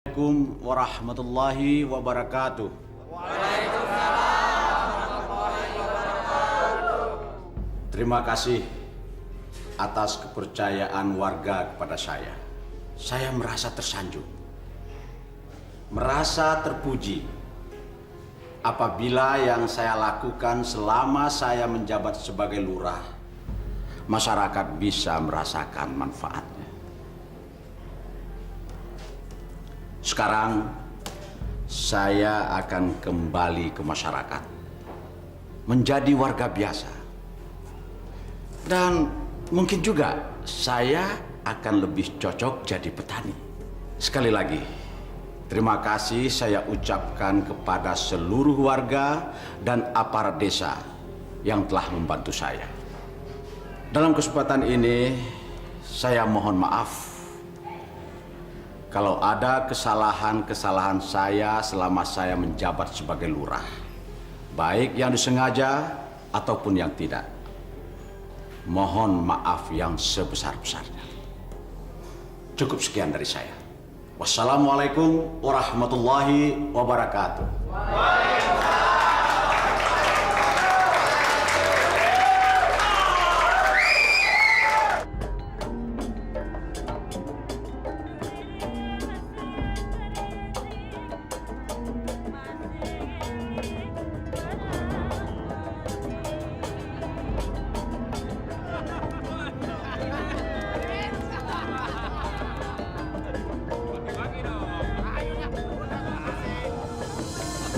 Assalamualaikum warahmatullahi wabarakatuh. Terima kasih atas kepercayaan warga kepada saya. Saya merasa tersanjung, merasa terpuji apabila yang saya lakukan selama saya menjabat sebagai lurah, masyarakat bisa merasakan manfaatnya. Sekarang saya akan kembali ke masyarakat, menjadi warga biasa. Dan mungkin juga saya akan lebih cocok jadi petani. Sekali lagi, terima kasih saya ucapkan kepada seluruh warga dan aparat desa yang telah membantu saya. Dalam kesempatan ini, saya mohon maaf kalau ada kesalahan-kesalahan saya selama saya menjabat sebagai lurah, baik yang disengaja ataupun yang tidak. Mohon maaf yang sebesar-besarnya. Cukup sekian dari saya. Wassalamualaikum warahmatullahi wabarakatuh.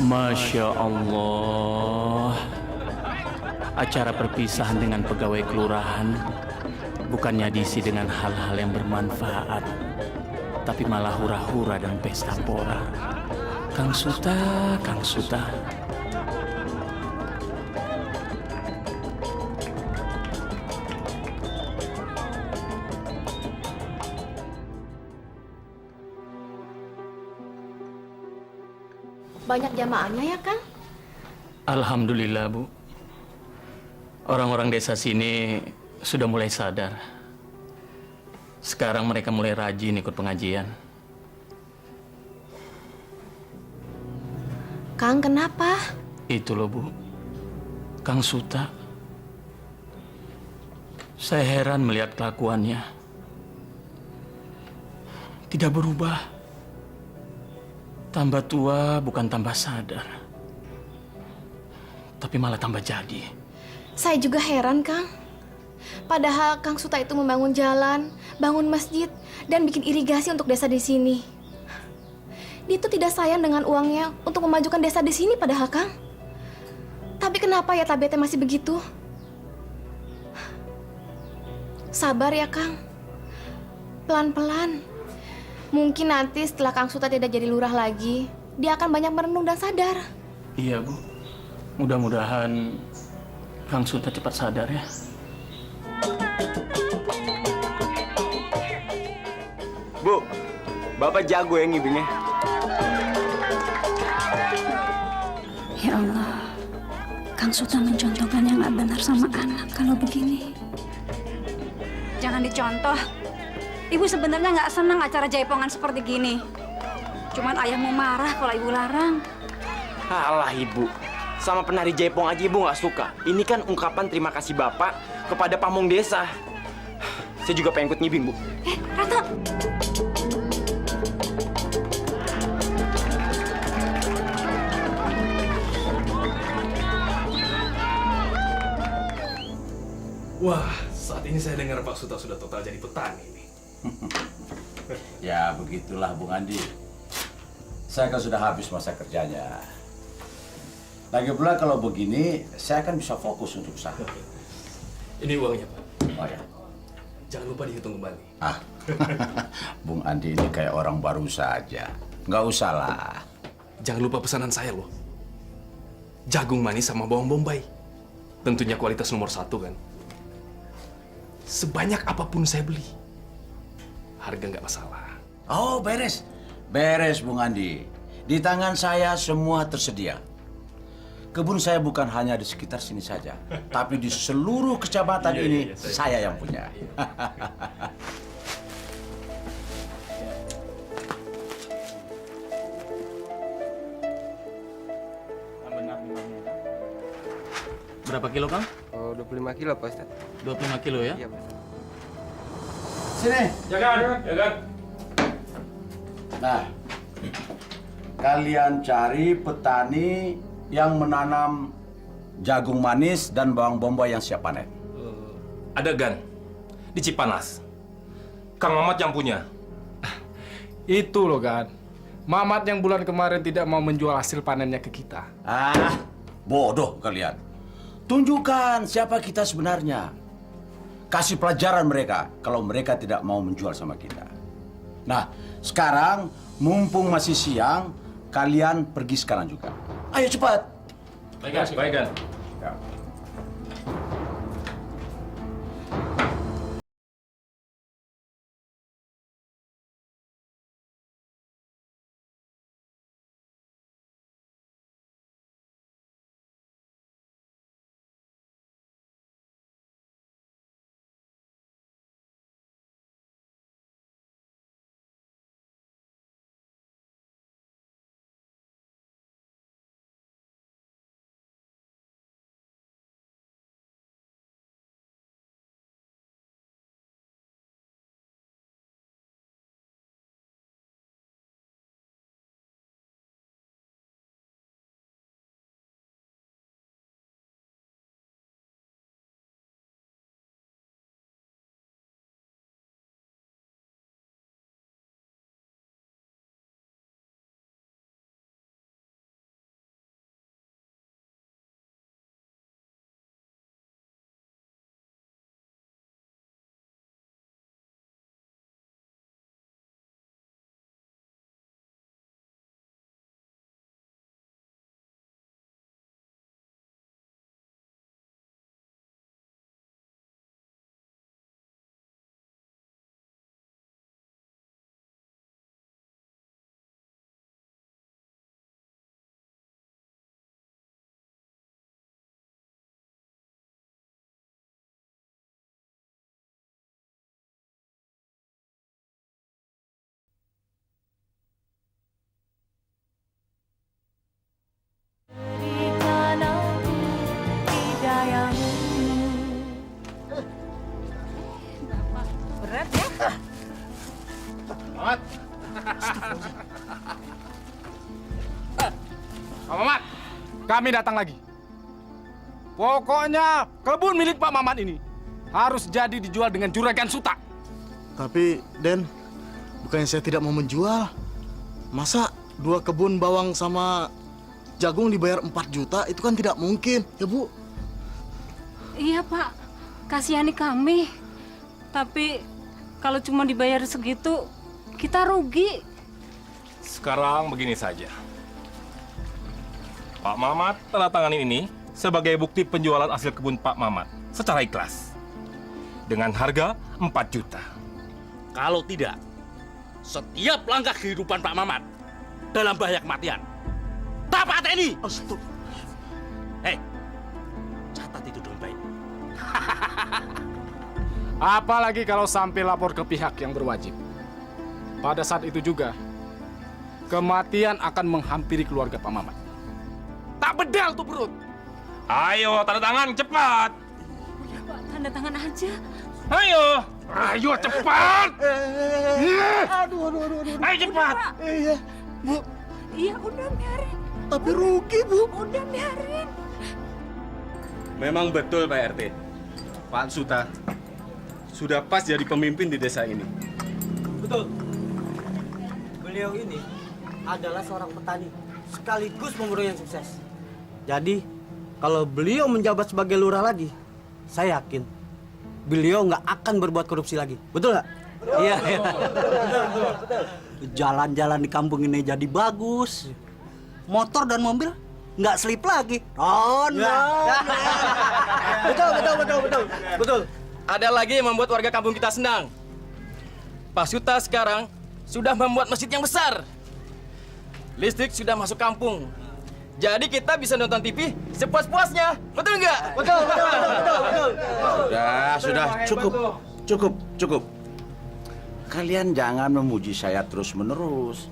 Masya Allah. Acara perpisahan dengan pegawai kelurahan bukannya diisi dengan hal-hal yang bermanfaat, tapi malah hura-hura dan pesta pora. Kang Suta, Kang Suta. Banyak jamaahnya ya, Kang? Alhamdulillah, Bu. Orang-orang desa sini sudah mulai sadar. Sekarang mereka mulai rajin ikut pengajian. Kang, kenapa? Itu loh, Bu. Kang Suta. Saya heran melihat kelakuannya. Tidak berubah. Tambah tua bukan tambah sadar, tapi malah tambah jadi. Saya juga heran, Kang. Padahal Kang Suta itu membangun jalan, bangun masjid, dan bikin irigasi untuk desa di sini. Dia itu tidak sayang dengan uangnya untuk memajukan desa di sini padahal, Kang. Tapi kenapa ya tabiatnya masih begitu? Sabar ya, Kang. Pelan-pelan. Mungkin nanti setelah Kang Suta tidak jadi lurah lagi, dia akan banyak merenung dan sadar. Iya, Bu. Mudah-mudahan Kang Suta cepat sadar ya. Bu, Bapak jago ya ngibingnya. Ya Allah, Kang Suta mencontohkan yang nggak benar sama anak kalau begini. Jangan dicontoh. Ibu sebenarnya nggak senang acara jaipongan seperti gini. Cuman ayahmu marah kalau ibu larang. Alah ibu, sama penari jaipong aja ibu nggak suka. Ini kan ungkapan terima kasih Bapak kepada pamong desa. Saya juga pengen ikut ngibing, Bu. Rata. Wah, saat ini saya dengar Pak Suta sudah total jadi petani nih. Ya begitulah Bung Andi. Saya kan sudah habis masa kerjanya. Lagi pula kalau begini, saya kan bisa fokus untuk usaha. Ini uangnya, Pak. Oh ya. Jangan lupa dihitung kembali. Ah, Bung Andi ini kayak orang baru saja. Nggak usah lah. Jangan lupa pesanan saya loh. Jagung manis sama bawang bombay. Tentunya kualitas nomor 1 kan. Sebanyak apapun saya beli, harga nggak masalah. Oh, beres. Beres, Bung Andi. Di tangan saya semua tersedia. Kebun saya bukan hanya di sekitar sini saja, tapi di seluruh kecamatan ini saya yang punya. Berapa kilo, Kang? Oh, 25 kilo, Pak Ustadz. 25 kilo ya? Iya, Pak Ustadz. Sini. Jagan. Nah, kalian cari petani yang menanam jagung manis dan bawang bombay yang siap panen. Ada Gan di Cipanas. Kang Mamat yang punya. Itu loh kan, Mamat yang bulan kemarin tidak mau menjual hasil panennya ke kita. Ah, bodoh kalian. Tunjukkan siapa kita sebenarnya. Kasih pelajaran mereka kalau mereka tidak mau menjual sama kita. Nah, sekarang mumpung masih siang, kalian pergi sekarang juga. Ayo cepat. Baik, Gan. Pak Mamat, kami datang lagi. Pokoknya kebun milik Pak Mamat ini harus jadi dijual dengan juragan Suta. Tapi, Den, bukannya saya tidak mau menjual. Masa 2 kebun bawang sama jagung dibayar 4 juta? Itu kan tidak mungkin, ya Bu? Iya, Pak. Kasihani kami. Tapi kalau cuma dibayar segitu, kita rugi. Sekarang begini saja. Pak Mamat tanda tanganin ini sebagai bukti penjualan hasil kebun Pak Mamat secara ikhlas. Dengan harga 4 juta. Kalau tidak, setiap langkah kehidupan Pak Mamat dalam bahaya kematian. Tapak TNI! Hei, catat itu dengan baik. Apalagi kalau sampai lapor ke pihak yang berwajib. Pada saat itu juga, kematian akan menghampiri keluarga Pak Mamat. Tak bedal tuh perut. Ayo, tanda tangan, cepat. Ya, Pak, tanda tangan aja. Ayo. Ayo cepat. Aduh. Ayo cepat. Iya, Bu. Iya, udah biarin. Tapi rugi, Bu. Udah biarin. Memang betul, Pak RT. Pak Suta sudah pas jadi pemimpin di desa ini. Betul. Beliau ini adalah seorang petani sekaligus pemurung yang sukses. Jadi, kalau beliau menjabat sebagai lurah lagi, saya yakin beliau nggak akan berbuat korupsi lagi. Betul nggak? Iya. Betul. Jalan-jalan di kampung ini jadi bagus. Motor dan mobil nggak selip lagi. Betul. Ada lagi yang membuat warga kampung kita senang. Pak Suta sekarang sudah membuat masjid yang besar. Listrik sudah masuk kampung. Jadi kita bisa nonton TV sepuas-puasnya. Betul nggak? Betul. Sudah, cukup. Kalian jangan memuji saya terus-menerus.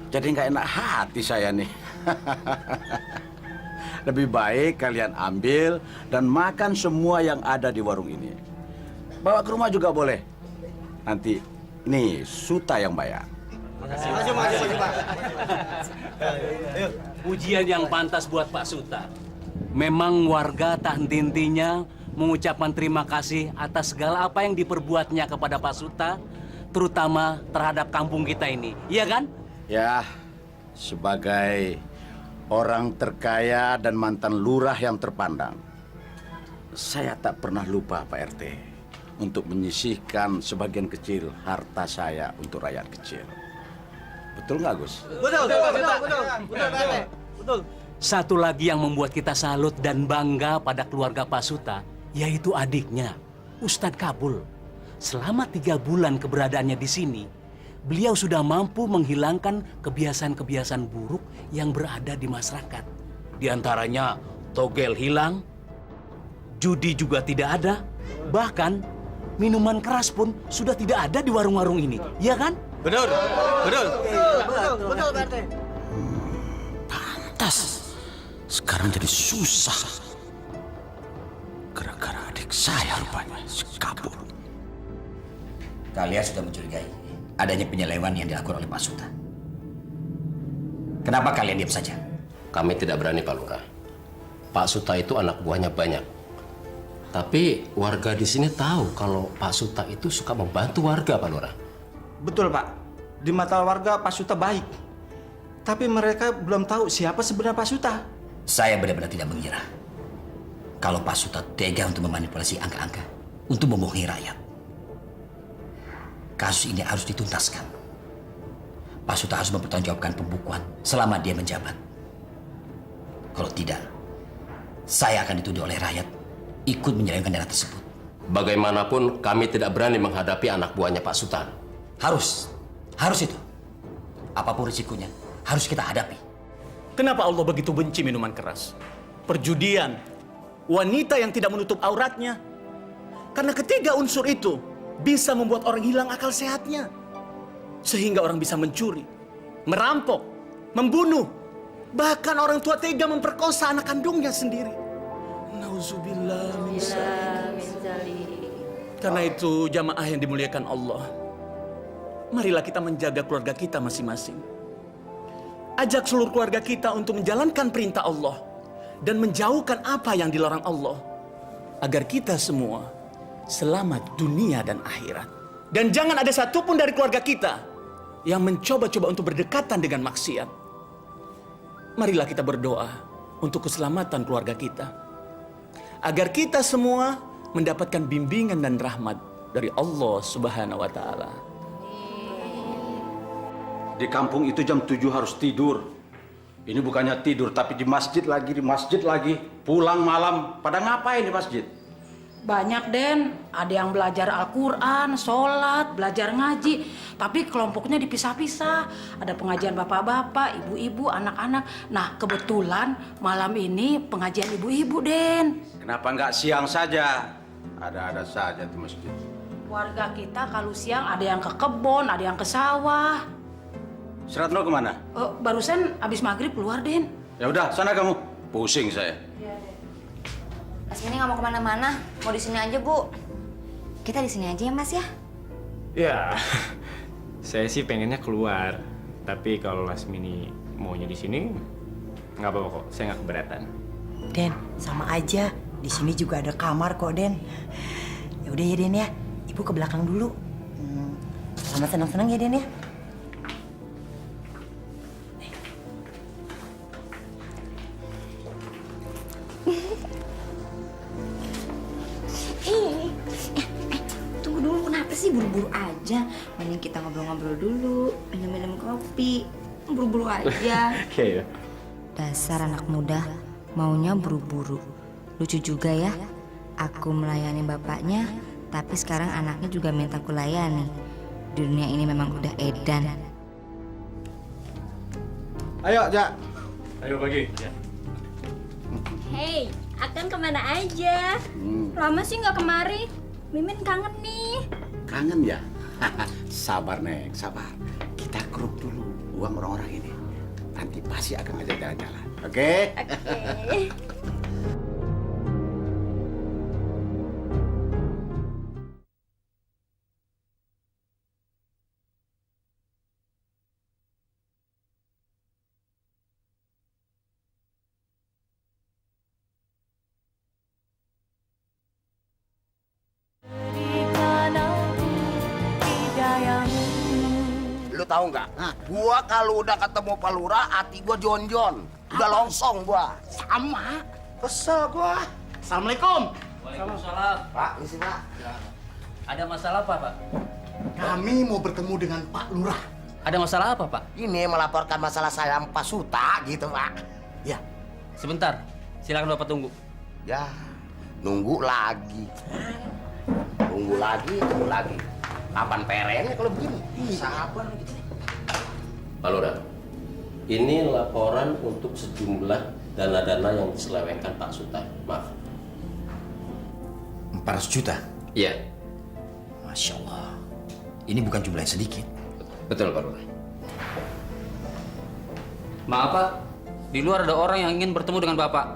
Jadi nggak enak hati saya nih. Lebih baik kalian ambil dan makan semua yang ada di warung ini. Bawa ke rumah juga boleh. Nanti, nih, Suta yang bayar. Makasih, Pak. Pujian yang pantas buat Pak Suta. Memang warga tak henti-hentinya mengucapkan terima kasih atas segala apa yang diperbuatnya kepada Pak Suta, terutama terhadap kampung kita ini. Iya kan? Ya, sebagai orang terkaya dan mantan lurah yang terpandang, saya tak pernah lupa Pak RT untuk menyisihkan sebagian kecil harta saya untuk rakyat kecil. Betul nggak, Gus? Betul, Pak RT. Betul. Satu lagi yang membuat kita salut dan bangga pada keluarga Pak Suta, yaitu adiknya, Ustadz Kabul. Selama 3 bulan keberadaannya di sini, beliau sudah mampu menghilangkan kebiasaan-kebiasaan buruk yang berada di masyarakat. Di antaranya, togel hilang, judi juga tidak ada, bahkan minuman keras pun sudah tidak ada di warung-warung ini. Iya kan? Betul. Betul, Pak RT. Pantas. Sekarang jadi susah. Gara-gara adik saya rupanya kabur. Kalian sudah mencurigai adanya penyelewan yang dilakukan oleh Pak Suta. Kenapa kalian diam saja? Kami tidak berani, Pak Lurah. Pak Suta itu anak buahnya banyak. Tapi warga di sini tahu kalau Pak Suta itu suka membantu warga, Pak Lurah. Betul, Pak. Di mata warga Pak Suta baik. Tapi mereka belum tahu siapa sebenarnya Pak Suta. Saya benar-benar tidak mengira kalau Pak Suta tega untuk memanipulasi angka-angka untuk membohongi rakyat. Kasus ini harus dituntaskan. Pak Suta harus mempertanggungjawabkan pembukuan selama dia menjabat. Kalau tidak, saya akan dituduh oleh rakyat ikut menyelewengkan dana tersebut. Bagaimanapun kami tidak berani menghadapi anak buahnya Pak Suta. Harus itu. Apapun risikonya, harus kita hadapi. Kenapa Allah begitu benci minuman keras? Perjudian, wanita yang tidak menutup auratnya. Karena ketiga unsur itu bisa membuat orang hilang akal sehatnya. Sehingga orang bisa mencuri, merampok, membunuh. Bahkan orang tua tega memperkosa anak kandungnya sendiri. Nauzubillah min dzalik. Karena itu jamaah yang dimuliakan Allah, marilah kita menjaga keluarga kita masing-masing. Ajak seluruh keluarga kita untuk menjalankan perintah Allah dan menjauhkan apa yang dilarang Allah, agar kita semua selamat dunia dan akhirat. Dan jangan ada satupun dari keluarga kita yang mencoba-coba untuk berdekatan dengan maksiat. Marilah kita berdoa untuk keselamatan keluarga kita, agar kita semua mendapatkan bimbingan dan rahmat dari Allah Subhanahu wa Ta'ala. Di kampung itu jam 7 harus tidur. Ini bukannya tidur, tapi di masjid lagi. Pulang malam, pada ngapain di masjid? Banyak, Den. Ada yang belajar Al-Quran, sholat, belajar ngaji. Tapi kelompoknya dipisah-pisah. Ada pengajian bapak-bapak, ibu-ibu, anak-anak. Nah, kebetulan malam ini pengajian ibu-ibu, Den. Kenapa nggak siang saja? Ada-ada saja di masjid. Warga kita kalau siang ada yang ke kebun, ada yang ke sawah. Seratno kemana? Barusan abis maghrib keluar, Den. Ya udah, sana kamu. Pusing saya. Lasmini nggak mau kemana-mana, mau di sini aja, Bu. Kita di sini aja ya, Mas ya? Ya, saya sih pengennya keluar. Tapi kalau Lasmini maunya di sini, nggak apa-apa kok. Saya nggak keberatan. Den, sama aja. Di sini juga ada kamar kok, Den. Ya udah ya, Den ya. Ibu ke belakang dulu. Sama senang-senang ya, Den ya. Tunggu dulu, kenapa sih buru-buru aja? Mending kita ngobrol-ngobrol dulu, minum-minum kopi. Buru-buru aja. Oke ya. Dasar anak muda, maunya buru-buru. Lucu juga ya, aku melayani bapaknya, tapi sekarang anaknya juga minta aku layani. Dunia ini memang udah edan. Ayo, Jak. Ayo pagi. Hei, Akan kemana aja? Lama sih nggak kemari. Mimin kangen nih. Kangen ya? Sabar, Nek, sabar. Kita keruk dulu uang orang-orang ini. nanti pasti akan ngajak jalan-jalan. Oke? Oke. Lu tahu nggak? Gua kalau udah ketemu Pak Lurah, hati gua jonjon. Udah longsong gua. Sama. Kesel gua. Assalamualaikum. Waalaikumsalam. Pak, misi Pak. Ada masalah apa, Pak? Kami mau bertemu dengan Pak Lurah. Ada masalah apa, Pak? Ini melaporkan masalah saya sama Pak Suta gitu, Pak. Ya. Sebentar. Silakan Bapak tunggu. Ya, nunggu lagi. Tunggu lagi. Kapan perennya kalau begini? Sabar gitu. Pak Lurah, ini laporan untuk sejumlah dana-dana yang diselewengkan Pak Suta. Maaf. 400 juta? Iya. Masya Allah. Ini bukan jumlah yang sedikit. Betul, Pak Lurah. Maaf, Pak. Di luar ada orang yang ingin bertemu dengan Bapak.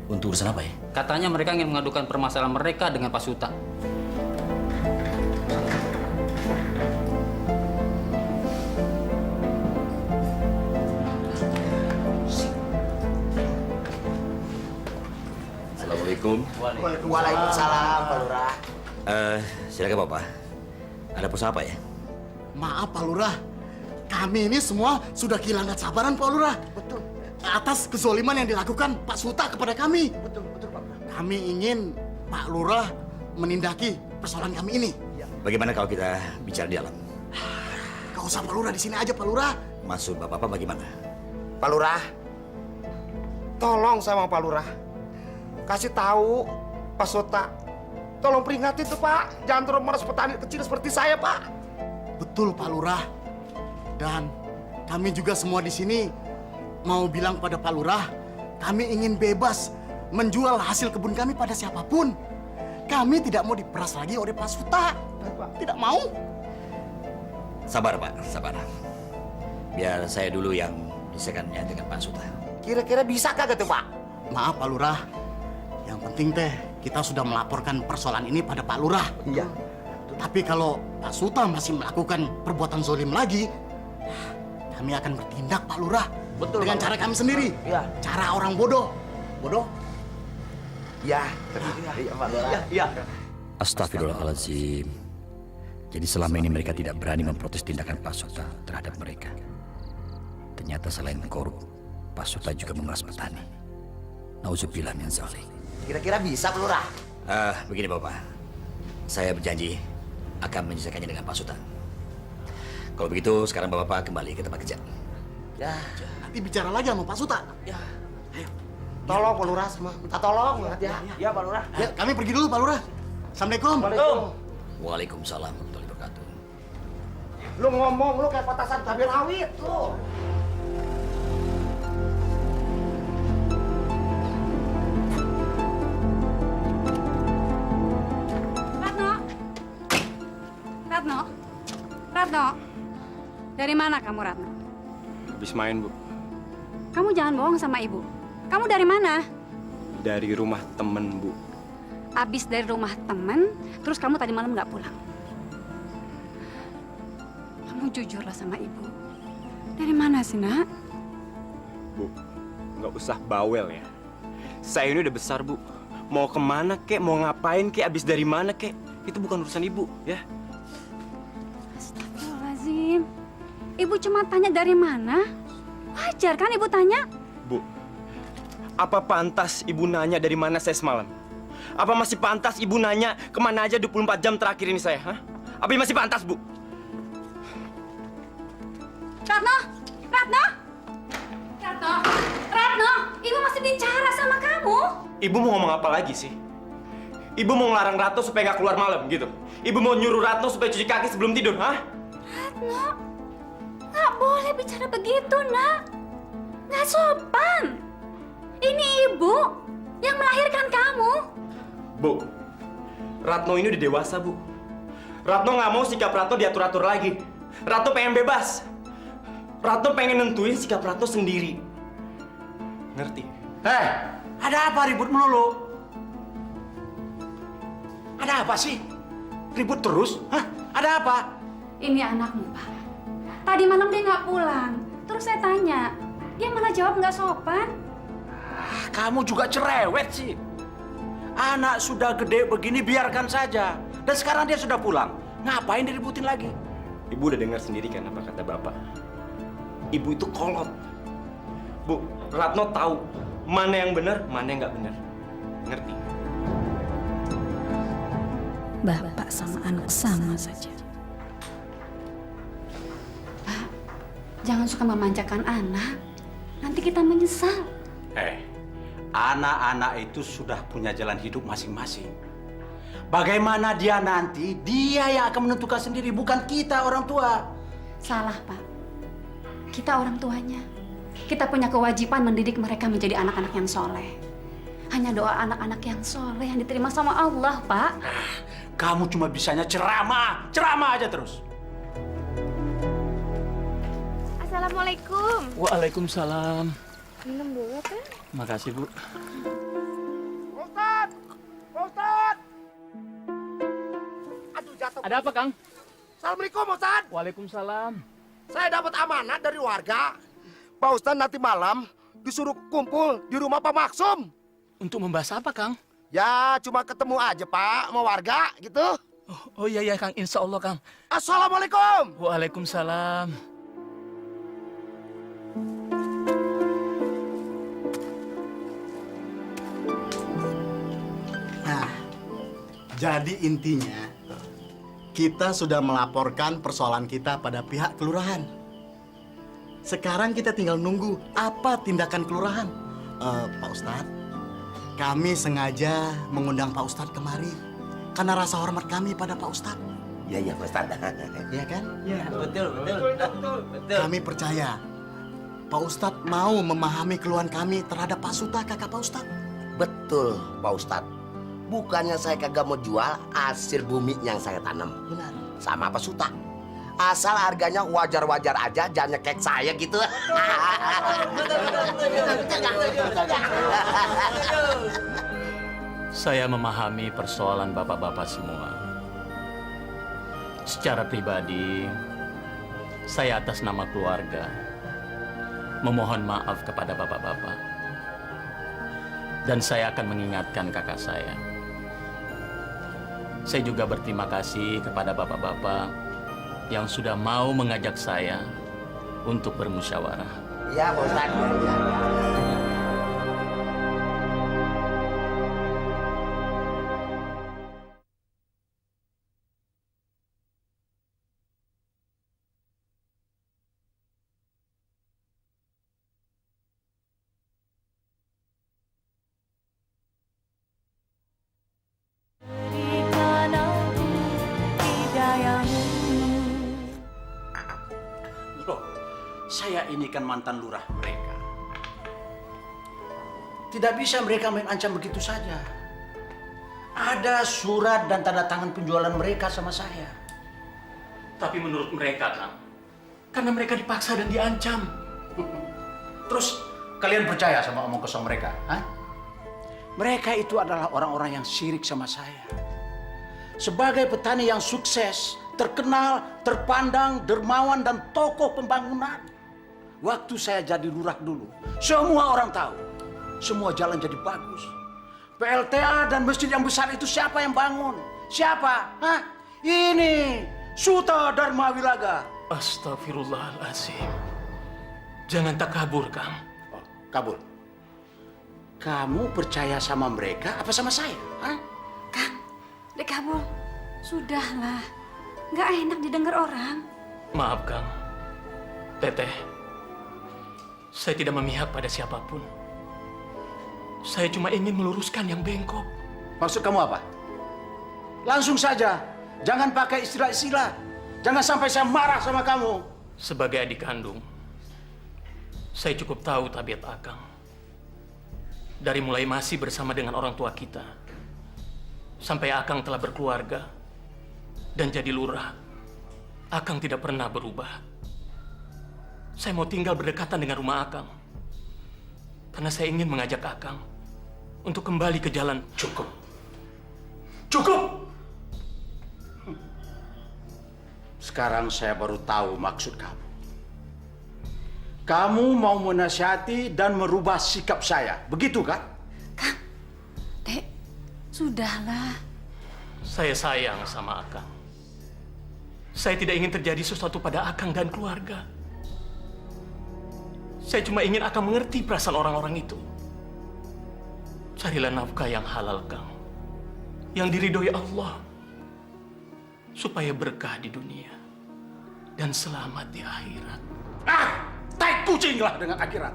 Untuk urusan apa ya? Katanya mereka ingin mengadukan permasalahan mereka dengan Pak Suta. Assalamualaikum. Waalaikumsalam, Pak Lurah. Silakan Bapak. Ada pesan apa ya? Maaf Pak Lurah, kami ini semua sudah kehilangan sabaran Pak Lurah. Betul. Atas kezoliman yang dilakukan Pak Suta kepada kami. Betul Pak. Kami ingin Pak Lurah menindaki persoalan kami ini. Bagaimana kalau kita bicara di dalam? Gak usah Pak Lurah, di sini aja Pak Lurah. Maksud Bapak bagaimana? Pak Lurah, tolong sama Pak Lurah. Kasih tahu Pak Suta. Tolong peringatin tuh Pak. Jangan terus meres petani kecil seperti saya Pak. Betul Pak Lurah. Dan kami juga semua di sini mau bilang pada Pak Lurah, kami ingin bebas menjual hasil kebun kami pada siapapun. Kami tidak mau diperas lagi oleh Pak Suta. Tidak mau. Sabar Pak, sabar. Biar saya dulu yang bicarakannya dengan Pak Suta. Kira-kira bisa kagak tuh Pak? Maaf Pak Lurah. Yang penting teh kita sudah melaporkan persoalan ini pada Pak Lurah. Iya. Tapi kalau Pak Suta masih melakukan perbuatan zolim lagi, kami akan bertindak Pak Lurah. Betul. Dengan cara kami sendiri. Iya. Cara orang bodoh. Bodoh? Iya. Iya Pak Lurah. Iya. Astagfirullahaladzim. Jadi selama ini mereka tidak berani memprotes tindakan Pak Suta terhadap mereka. Ternyata selain korup, Pak Suta juga memeras petani. Nauzubillah min dzalik. Kira-kira bisa Pak Lurah? Begini Bapak. Saya berjanji akan menyelesaikannya dengan Pak Suta. Kalau begitu sekarang Bapak kembali ke tempat kerja. Ya. Nanti bicara lagi sama Pak Suta. Ya. Ayo. Tolong Pak Lurah semua. Minta tolong banget ya. Iya Pak Lurah. Ya, kami pergi dulu Pak Lurah. Assalamualaikum. Waalaikumsalam warahmatullahi wabarakatuh. Lu ngomong lu kayak petasan cabai rawit lu. Ratno, dari mana kamu Ratno? Habis main, Bu. Kamu jangan bohong sama ibu. Kamu dari mana? Dari rumah temen, Bu. Abis dari rumah temen, terus kamu tadi malam nggak pulang. Kamu jujurlah sama ibu. Dari mana sih, Nak? Bu, nggak usah bawel ya. Saya ini udah besar, Bu. Mau kemana kek, mau ngapain kek, abis dari mana kek, itu bukan urusan ibu, ya. Astagfirullahaladzim. Ibu cuma tanya dari mana? Wajar kan ibu tanya? Bu, apa pantas ibu nanya dari mana saya semalam? Apa masih pantas ibu nanya kemana aja 24 jam terakhir ini saya? Hah? Apa masih pantas, Bu? Ratno! Ratno! Ratno! Ratno! Ibu masih bicara sama kamu. Ibu mau ngomong apa lagi sih? Ibu mau ngelarang Ratno supaya nggak keluar malam gitu? Ibu mau nyuruh Ratno supaya cuci kaki sebelum tidur, hah? Ratno, nggak boleh bicara begitu, Nak. Nggak sopan. Ini ibu yang melahirkan kamu. Bu, Ratno ini udah dewasa, Bu. Ratno nggak mau sikap Ratno diatur-atur lagi. Ratno pengen bebas. Ratno pengen nentuin sikap Ratno sendiri. Ngerti? Hei, ada apa ribut melulu? Ada apa sih? Ribut terus? Hah? Ada apa? Ini anakmu, Pak. Tadi malam dia nggak pulang. Terus saya tanya, dia malah jawab nggak sopan. Kamu juga cerewet sih. Anak sudah gede begini biarkan saja. Dan sekarang dia sudah pulang. Ngapain diributin lagi? Ibu udah dengar sendiri kan apa kata Bapak? Ibu itu kolot. Bu, Ratno tahu mana yang benar, mana yang nggak benar. Ngerti? Bapak sama anak sama saja. Pak, jangan suka memanjakan anak. Nanti kita menyesal. Anak-anak itu sudah punya jalan hidup masing-masing. Bagaimana dia nanti, dia yang akan menentukan sendiri, bukan kita orang tua. Salah, Pak. Kita orang tuanya. Kita punya kewajiban mendidik mereka menjadi anak-anak yang soleh. Hanya doa anak-anak yang soleh yang diterima sama Allah, Pak. Kamu cuma bisanya ceramah aja terus. Assalamualaikum. Waalaikumsalam. Minum dulu, kan? Makasih, Bu. Ustad! Ustad! Aduh, jatuh. Ada apa, Kang? Assalamualaikum, Ustad. Waalaikumsalam. Saya dapat amanat dari warga. Pak Ustad nanti malam disuruh kumpul di rumah Pak Maksum. Untuk membahas apa, Kang? Ya, cuma ketemu aja, Pak, sama warga, gitu. Oh iya, Kang. Insya Allah, Kang. Assalamualaikum. Waalaikumsalam. Nah, jadi intinya kita sudah melaporkan persoalan kita pada pihak kelurahan. Sekarang kita tinggal nunggu apa tindakan kelurahan. Pak Ustadz, kami sengaja mengundang Pak Ustadz kemari karena rasa hormat kami pada Pak Ustadz. Iya, Pak Ustadz. Iya kan? Iya, betul. Kami percaya Pak Ustadz mau memahami keluhan kami terhadap Pak Suta, kakak Pak Ustadz. Betul, Pak Ustadz. Bukannya saya kagak mau jual hasil bumi yang saya tanam. Benar. Sama Pak Suta. Asal harganya wajar-wajar aja, jangan nyekek saya gitu. Saya memahami persoalan bapak-bapak semua. Secara pribadi, saya atas nama keluarga memohon maaf kepada bapak-bapak. Dan saya akan mengingatkan kakak saya. Saya juga berterima kasih kepada bapak-bapak yang sudah mau mengajak saya untuk bermusyawarah. Iya, Pak Ustadz. Loh, saya ini kan mantan lurah mereka. Tidak bisa mereka mengancam begitu saja. Ada surat dan tanda tangan penjualan mereka sama saya. Tapi menurut mereka, Kang, karena mereka dipaksa dan diancam. Terus kalian percaya sama omong kosong mereka? Hah? Mereka itu adalah orang-orang yang syirik sama saya. Sebagai petani yang sukses, terkenal, terpandang, dermawan, dan tokoh pembangunan. Waktu saya jadi lurah dulu, semua orang tahu. Semua jalan jadi bagus. PLTA dan masjid yang besar itu siapa yang bangun? Siapa? Hah? Ini Suta Dharma Wilaga. Astagfirullahaladzim. Jangan takabur, Kang. Oh, kabur. Kamu percaya sama mereka apa sama saya? Hah? Dek Kabul, sudahlah. Nggak enak didengar orang. Maaf, Kang. Teteh, saya tidak memihak pada siapapun. Saya cuma ingin meluruskan yang bengkok. Maksud kamu apa? Langsung saja. Jangan pakai istilah-istilah. Jangan sampai saya marah sama kamu. Sebagai adik kandung, saya cukup tahu tabiat Akang. Dari mulai masih bersama dengan orang tua kita, sampai Akang telah berkeluarga dan jadi lurah, Akang tidak pernah berubah. Saya mau tinggal berdekatan dengan rumah Akang. Karena saya ingin mengajak Akang untuk kembali ke jalan. Cukup. Cukup! Sekarang saya baru tahu maksud kamu. Kamu mau menasihati dan merubah sikap saya, begitu kan? Dek, sudahlah. Saya sayang sama Akang. Saya tidak ingin terjadi sesuatu pada Akang dan keluarga. Saya cuma ingin Akang mengerti perasaan orang-orang itu. Carilah nafkah yang halal, Kang. Yang diridhoi Allah. Supaya berkah di dunia. Dan selamat di akhirat. Tai kucinglah dengan akhirat.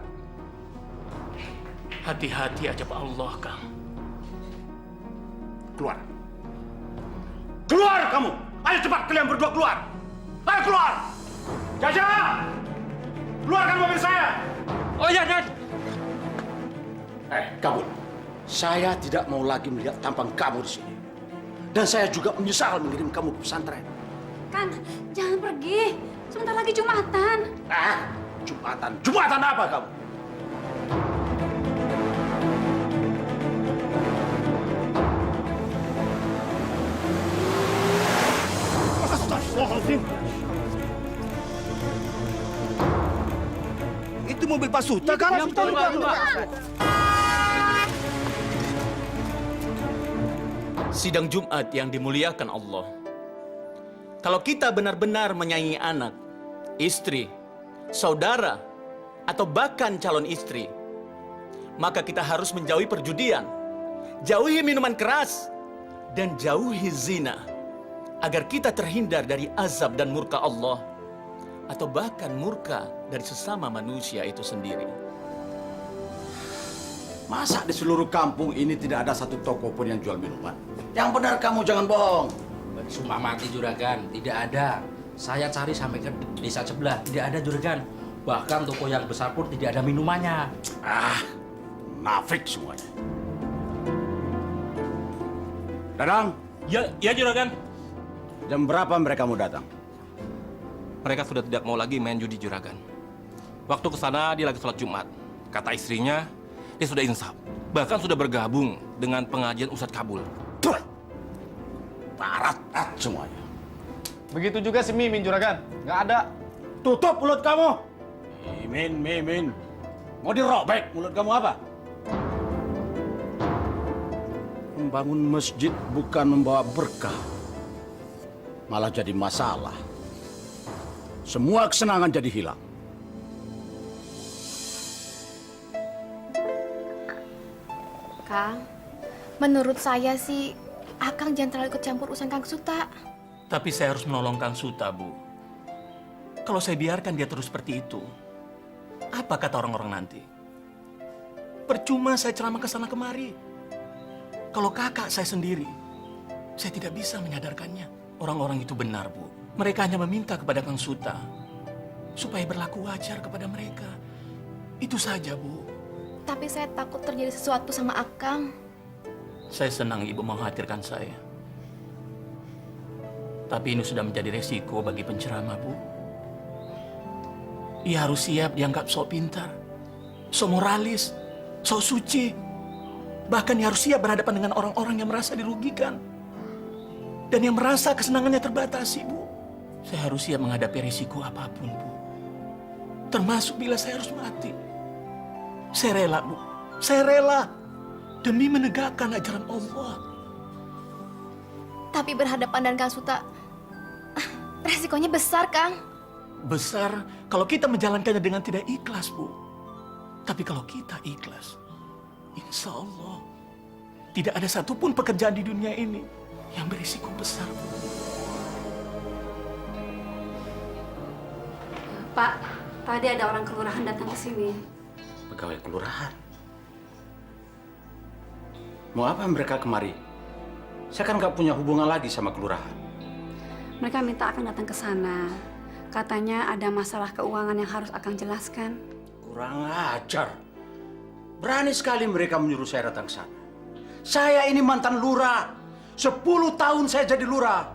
Hati-hati aja Pak Allah, Kang. Keluar. Keluar kamu! Ayo cepat kalian berdua keluar! Ayo keluar! Jaja! Keluarkan mobil saya! Oh ya, Dan. Kabul. Saya tidak mau lagi melihat tampang kamu di sini. Dan saya juga menyesal mengirim kamu ke pesantren. Kang, jangan pergi. Sebentar lagi Jumatan. Jumatan? Jumatan apa kamu? Astagfirullahaladzim. Itu mobil Pak Suta kan? Yang betul, Pak. Sidang Jumat yang dimuliakan Allah. Kalau kita benar-benar menyayangi anak, istri, saudara, atau bahkan calon istri, maka kita harus menjauhi perjudian, jauhi minuman keras, dan jauhi zina, agar kita terhindar dari azab dan murka Allah, atau bahkan murka dari sesama manusia itu sendiri. Masa di seluruh kampung ini tidak ada satu toko pun yang jual minuman? Yang benar kamu, jangan bohong. Sumpah mati juragan, tidak ada. Saya cari sampai ke desa sebelah, tidak ada juragan. Bahkan toko yang besar pun tidak ada minumannya. Nafik semuanya. Dadang. Ya juragan. Jam berapa mereka mau datang? Mereka sudah tidak mau lagi main judi juragan. Waktu ke sana dia lagi sholat Jumat. Kata istrinya, dia sudah insaf. Bahkan sudah bergabung dengan pengajian Ustadz Kabul. Parat semuanya. Begitu juga si Mimin juragan, nggak ada. Tutup mulut kamu. Mimin. Mau dirobek mulut kamu apa? Membangun masjid bukan membawa berkah. Malah jadi masalah. Semua kesenangan jadi hilang. Kang, menurut saya sih, Akang jangan terlalu ikut campur urusan Kang Suta. Tapi saya harus menolong Kang Suta, Bu. Kalau saya biarkan dia terus seperti itu, apa kata orang-orang nanti? Percuma saya ceramah ke sana kemari. Kalau kakak saya sendiri, saya tidak bisa menyadarkannya. Orang-orang itu benar, Bu. Mereka hanya meminta kepada Kang Suta supaya berlaku wajar kepada mereka. Itu saja, Bu. Tapi saya takut terjadi sesuatu sama Akang. Saya senang Ibu mengkhawatirkan saya. Tapi ini sudah menjadi resiko bagi penceramah, Bu. Ia harus siap dianggap sok pintar, sok moralis, sok suci. Bahkan ia harus siap berhadapan dengan orang-orang yang merasa dirugikan. Dan yang merasa kesenangannya terbatasi, Bu. Saya harus siap menghadapi risiko apapun, Bu. Termasuk bila saya harus mati. Saya rela, Bu. Saya rela. Demi menegakkan ajaran Allah. Tapi berhadapan dengan Kang Suta, resikonya besar, Kang. Besar kalau kita menjalankannya dengan tidak ikhlas, Bu. Tapi kalau kita ikhlas, insya Allah tidak ada satupun pekerjaan di dunia ini yang berisiko besar, Bu. Pak, tadi ada orang kelurahan datang ke sini. Pegawai kelurahan? Mau apa mereka kemari? Saya kan nggak punya hubungan lagi sama kelurahan. Mereka minta Akang datang ke sana. Katanya ada masalah keuangan yang harus Akang jelaskan. Kurang ajar. Berani sekali mereka menyuruh saya datang ke sana. Saya ini mantan lurah. 10 tahun saya jadi lurah.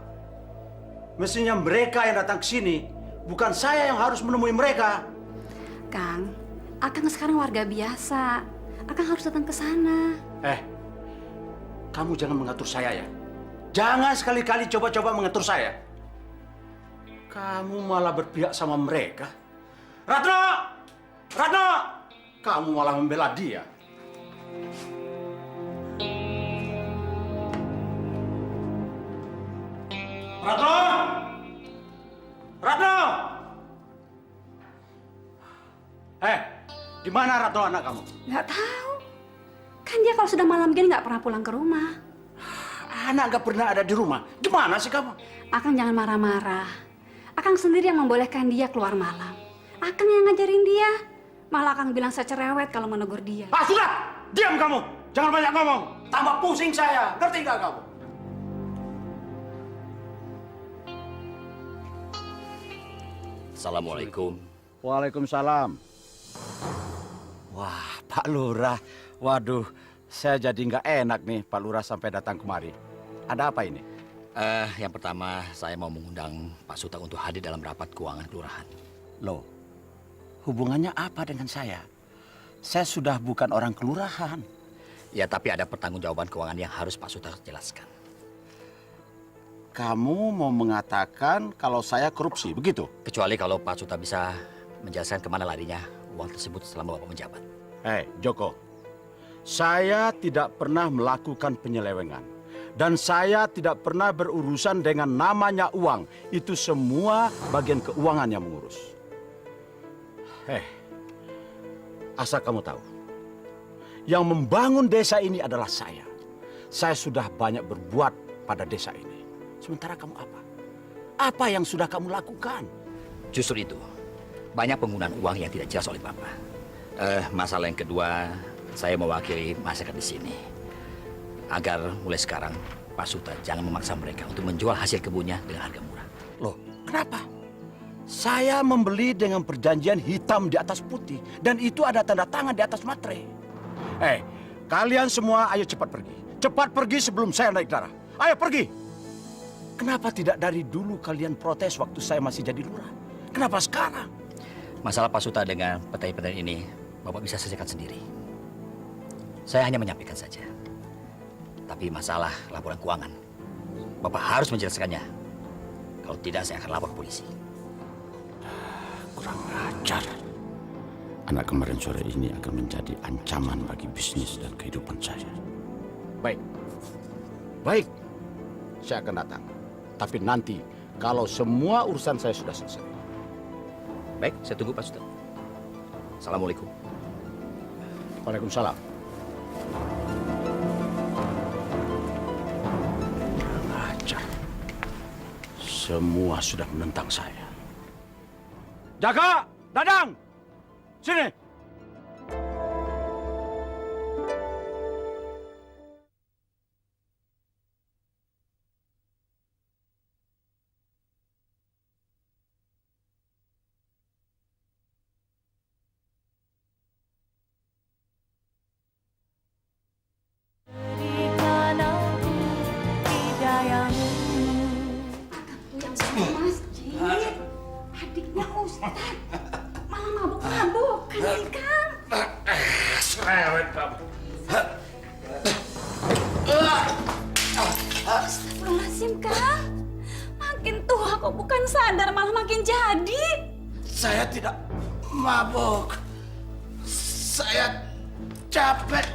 Mestinya mereka yang datang ke sini. Bukan saya yang harus menemui mereka. Kang. Akang sekarang warga biasa. Akang harus datang ke sana. Kamu jangan mengatur saya ya. Jangan sekali-kali coba-coba mengatur saya. Kamu malah berpihak sama mereka. Ratno! Ratno! Kamu malah membela dia. Ratno! Ratno! Di mana Ratno anak kamu? Nggak tahu. Kan dia kalau sudah malam gini nggak pernah pulang ke rumah. Anak nggak pernah ada di rumah. Gimana sih kamu? Akang jangan marah-marah. Akang sendiri yang membolehkan dia keluar malam. Akang yang ngajarin dia. Malah Akang bilang saya cerewet kalau menegur dia. Sudah! Diam kamu! Jangan banyak ngomong. Tambah pusing saya. Ngerti nggak kamu? Assalamualaikum. Waalaikumsalam. Wah, Pak Lurah. Waduh, saya jadi nggak enak nih Pak Lurah sampai datang kemari. Ada apa ini? Yang pertama, saya mau mengundang Pak Suta untuk hadir dalam rapat keuangan kelurahan. Loh, hubungannya apa dengan saya? Saya sudah bukan orang kelurahan. Ya, tapi ada pertanggungjawaban keuangan yang harus Pak Suta jelaskan. Kamu mau mengatakan kalau saya korupsi, begitu? Kecuali kalau Pak Suta bisa menjelaskan kemana larinya uang tersebut selama Bapak menjabat. Joko, saya tidak pernah melakukan penyelewengan. Dan saya tidak pernah berurusan dengan namanya uang. Itu semua bagian keuangan yang mengurus. Asal kamu tahu, yang membangun desa ini adalah saya. Saya sudah banyak berbuat pada desa ini. Sementara kamu apa? Apa yang sudah kamu lakukan? Justru itu, banyak penggunaan uang yang tidak jelas oleh Bapak. Masalah yang kedua, saya mewakili masyarakat di sini. Agar mulai sekarang, Pak Suta jangan memaksa mereka untuk menjual hasil kebunnya dengan harga murah. Loh, kenapa? Saya membeli dengan perjanjian hitam di atas putih. Dan itu ada tanda tangan di atas materai. Kalian semua ayo cepat pergi. Cepat pergi sebelum saya naik darah. Ayo pergi! Kenapa tidak dari dulu kalian protes waktu saya masih jadi lurah? Kenapa sekarang? Masalah Pak Suta dengan petani-petani ini, Bapak bisa selesaikan sendiri. Saya hanya menyampaikan saja. Tapi masalah laporan keuangan, Bapak harus menjelaskannya. Kalau tidak, saya akan lapor polisi. Kurang ajar. Anak kemarin sore ini akan menjadi ancaman bagi bisnis dan kehidupan saya. Baik. Baik. Saya akan datang. Tapi nanti kalau semua urusan saya sudah selesai. Baik, saya tunggu Pak Suta. Assalamualaikum. Waalaikumsalam. Ajar. Semua sudah menentang saya. Jaga! Dadang! Sini! Adiknya Ustadz malah mabuk-mabuk kan Kang? Cerewet kamu. Astagfirullahaladzim Kang. Makin tua kok bukan sadar malah makin jadi. Saya tidak mabuk. Saya capek.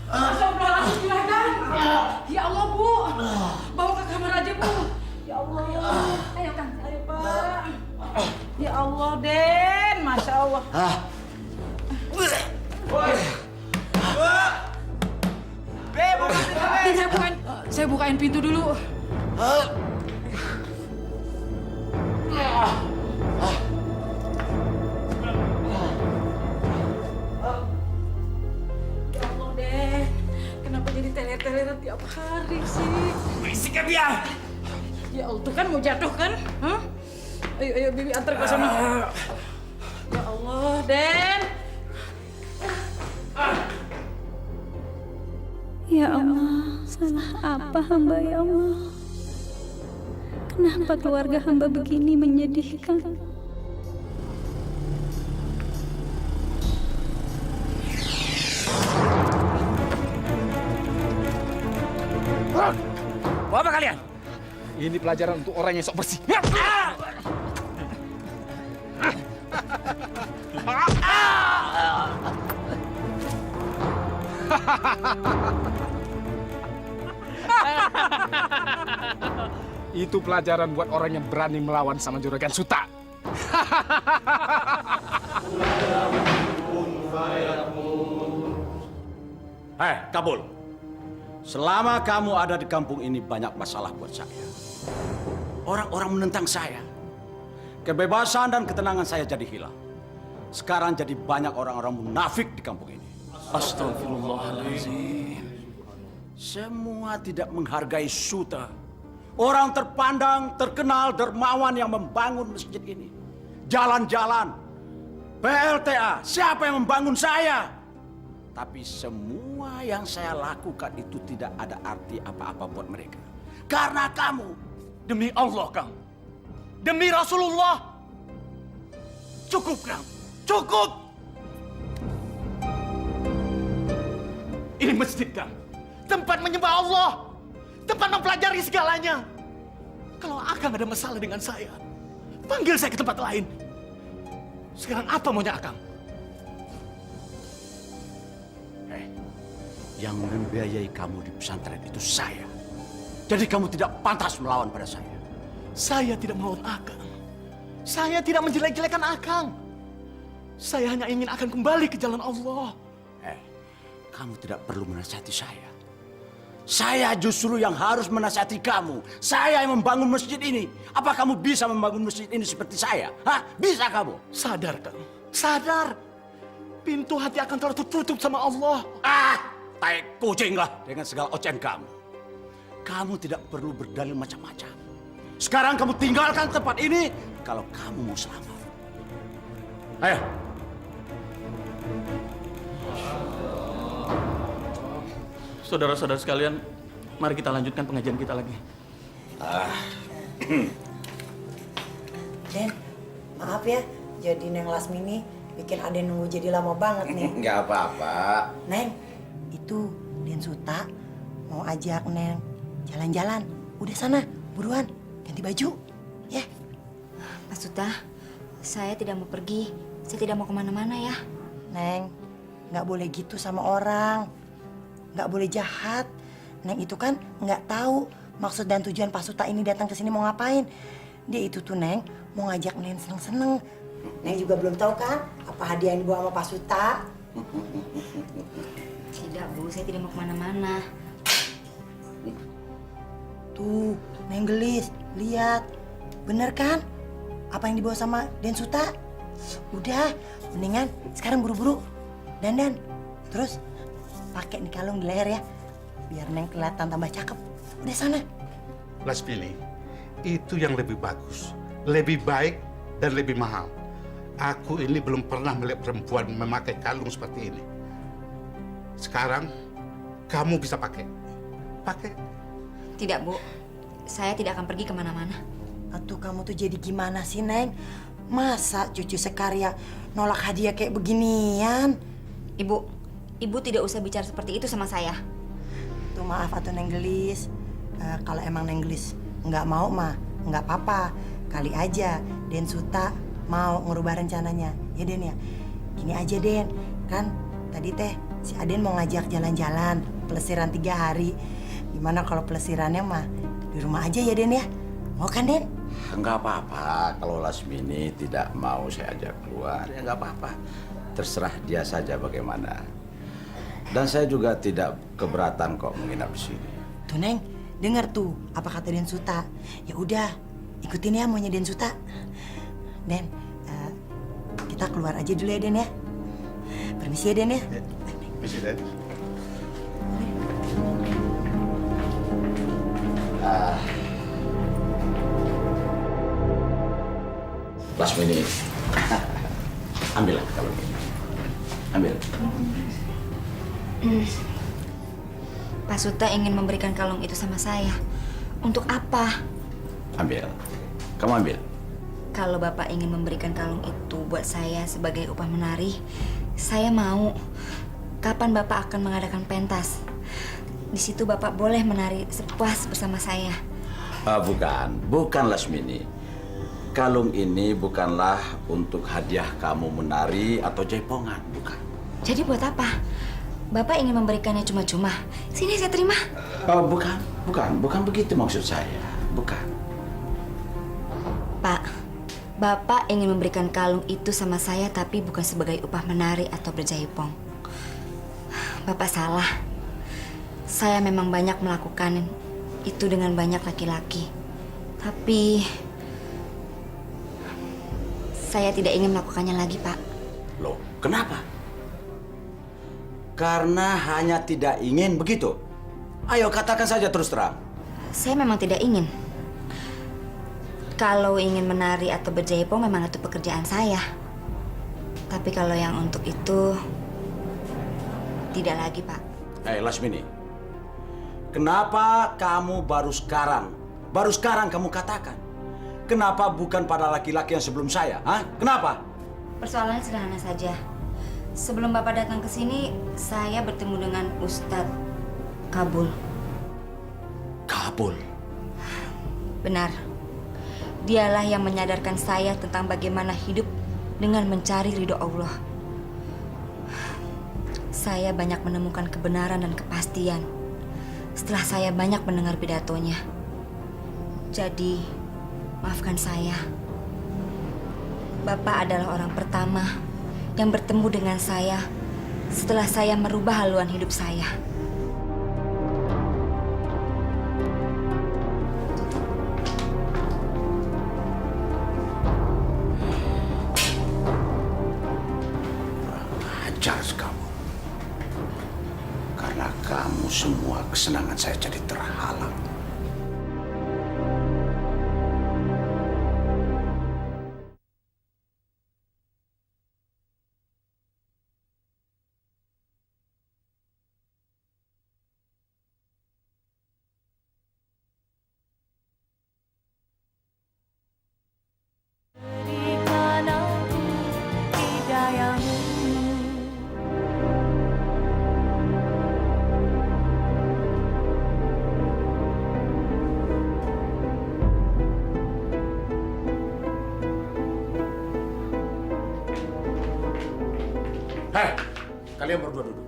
Astagfirullahaladzim, Juragan. Ya Allah, Bu. Bawa ke kamar aja, Bu. Ya Allah, ya Allah. Ayo, Kang. Ayo, Pak. Ya Allah, Den. Masya Allah. Saya bukain pintu dulu. Ya Allah, Den. Kenapa jadi teler-teleran tiap hari sih? Berisik ya dia. Ya Allah, tuh kan mau jatuh kan? Hah? Ayo, ayo, Bibi antar ke sana. Ya Allah, Den. Ya Allah, salah apa hamba ya Allah? Kenapa keluarga hamba begini menyedihkan? Ini pelajaran untuk orang yang sok bersih. Itu pelajaran buat orang yang berani melawan sama Juragan Suta. Hei, Kabul. Selama kamu ada di kampung ini banyak masalah buat saya. Orang-orang menentang saya. Kebebasan dan ketenangan saya jadi hilang. Sekarang jadi banyak orang-orang munafik di kampung ini. Astagfirullahaladzim. Semua tidak menghargai Suta. Orang terpandang, terkenal, dermawan yang membangun masjid ini. Jalan-jalan. PLTA, siapa yang membangun saya? Tapi semua yang saya lakukan itu tidak ada arti apa-apa buat mereka. Karena kamu. Demi Allah, Kang. Demi Rasulullah. Cukup, Kang. Cukup! Ini masjid, Kang. Tempat menyembah Allah. Tempat mempelajari segalanya. Kalau Akang ada masalah dengan saya, panggil saya ke tempat lain. Sekarang apa maunya Akang? Yang membiayai kamu di pesantren itu saya. Jadi kamu tidak pantas melawan pada saya. Saya tidak melawan Akang. Saya tidak menjelek-jelekan Akang. Saya hanya ingin Akang kembali ke jalan Allah. Kamu tidak perlu menasihati saya. Saya justru yang harus menasihati kamu. Saya yang membangun masjid ini. Apa kamu bisa membangun masjid ini seperti saya? Hah? Bisa kamu? Sadar, Kang. Sadar. Pintu hati akan telah tertutup sama Allah. Tai kucing lah dengan segala ocehan kamu. Kamu tidak perlu berdalil macam-macam. Sekarang kamu tinggalkan tempat ini kalau kamu mau selamat. Ayo. Saudara-saudara sekalian, mari kita lanjutkan pengajian kita lagi. Den, maaf ya, jadi Neng Lasmini bikin Aden nunggu jadi lama banget nih. Nggak apa-apa. Neng, itu Den Suta mau ajak Neng jalan-jalan. Udah sana, buruan, ganti baju, ya. Pak Suta, saya tidak mau pergi. Saya tidak mau kemana-mana ya. Neng, nggak boleh gitu sama orang. Nggak boleh jahat. Neng itu kan nggak tahu maksud dan tujuan Pak Suta ini datang ke sini mau ngapain. Dia itu tuh Neng mau ngajak Neng seneng-seneng. Neng juga belum tahu kan apa hadiah yang dibawa sama Pak Suta. Tidak Bu, saya tidak mau kemana-mana. Tuh, Neng gelis, lihat. Bener kan? Apa yang dibawa sama Den Suta? Udah, mendingan sekarang buru-buru dandan. Terus pakai nih kalung di leher ya, biar Neng kelihatan tambah cakep. Udah sana. Lasmini, itu yang lebih bagus, lebih baik, dan lebih mahal. Aku ini belum pernah melihat perempuan memakai kalung seperti ini. Sekarang, kamu bisa pakai. Pakai. Tidak Bu, saya tidak akan pergi kemana-mana. Atuh kamu tuh jadi gimana sih Neng? Masa cucu sekarya nolak hadiah kayak beginian? Ibu tidak usah bicara seperti itu sama saya. Tuh maaf atuh Neng Gelis. Kalau emang Neng Gelis nggak mau mah nggak apa-apa. Kali aja Den Suta mau ngerubah rencananya. Ya Den ya. Gini aja Den, kan tadi teh si Aden mau ngajak jalan-jalan pelesiran 3 hari. Gimana kalau pelesirannya mah di rumah aja ya Den ya? Mau kan Den? Enggak apa-apa kalau Lasmini tidak mau saya ajak keluar. Ya enggak apa-apa. Terserah dia saja bagaimana. Dan saya juga tidak keberatan kok menginap di sini. Tuh Neng, dengar tuh apa kata Den Suta. Ya udah, ikutin ya maunya Den Suta. Den, kita keluar aja dulu ya Den ya. Permisi ya Den ya. Permisi Den. Lasmini, ambillah kalau ini. Ambil. Pak Suta ingin memberikan kalung itu sama saya. Untuk apa? Ambil. Kamu ambil. Kalau Bapak ingin memberikan kalung itu buat saya sebagai upah menari, saya mau. Kapan Bapak akan mengadakan pentas? Di situ Bapak boleh menari sepuas bersama saya. Bukan Lasmini. Kalung ini bukanlah untuk hadiah kamu menari atau jaipongan, bukan. Jadi buat apa? Bapak ingin memberikannya cuma-cuma. Sini saya terima. Bukan begitu maksud saya. Bukan. Pak, Bapak ingin memberikan kalung itu sama saya tapi bukan sebagai upah menari atau berjaipong. Bapak salah. Saya memang banyak melakukan itu dengan banyak laki-laki. Tapi saya tidak ingin melakukannya lagi, Pak. Loh, kenapa? Karena hanya tidak ingin begitu. Ayo katakan saja terus terang. Saya memang tidak ingin. Kalau ingin menari atau berjaipong memang itu pekerjaan saya. Tapi kalau yang untuk itu tidak lagi, Pak. Lasmini, kenapa kamu baru sekarang kamu katakan? Kenapa bukan pada laki-laki yang sebelum saya? Hah? Kenapa? Persoalannya sederhana saja. Sebelum Bapak datang ke sini, saya bertemu dengan Ustadz Kabul. Kabul? Benar. Dialah yang menyadarkan saya tentang bagaimana hidup dengan mencari ridho Allah. Saya banyak menemukan kebenaran dan kepastian setelah saya banyak mendengar pidatonya. Jadi, maafkan saya. Bapak adalah orang pertama yang bertemu dengan saya setelah saya merubah haluan hidup saya. Ajar kamu. Karena kamu semua kesenangan saya jadi terhalang. Hei, kalian berdua duduk.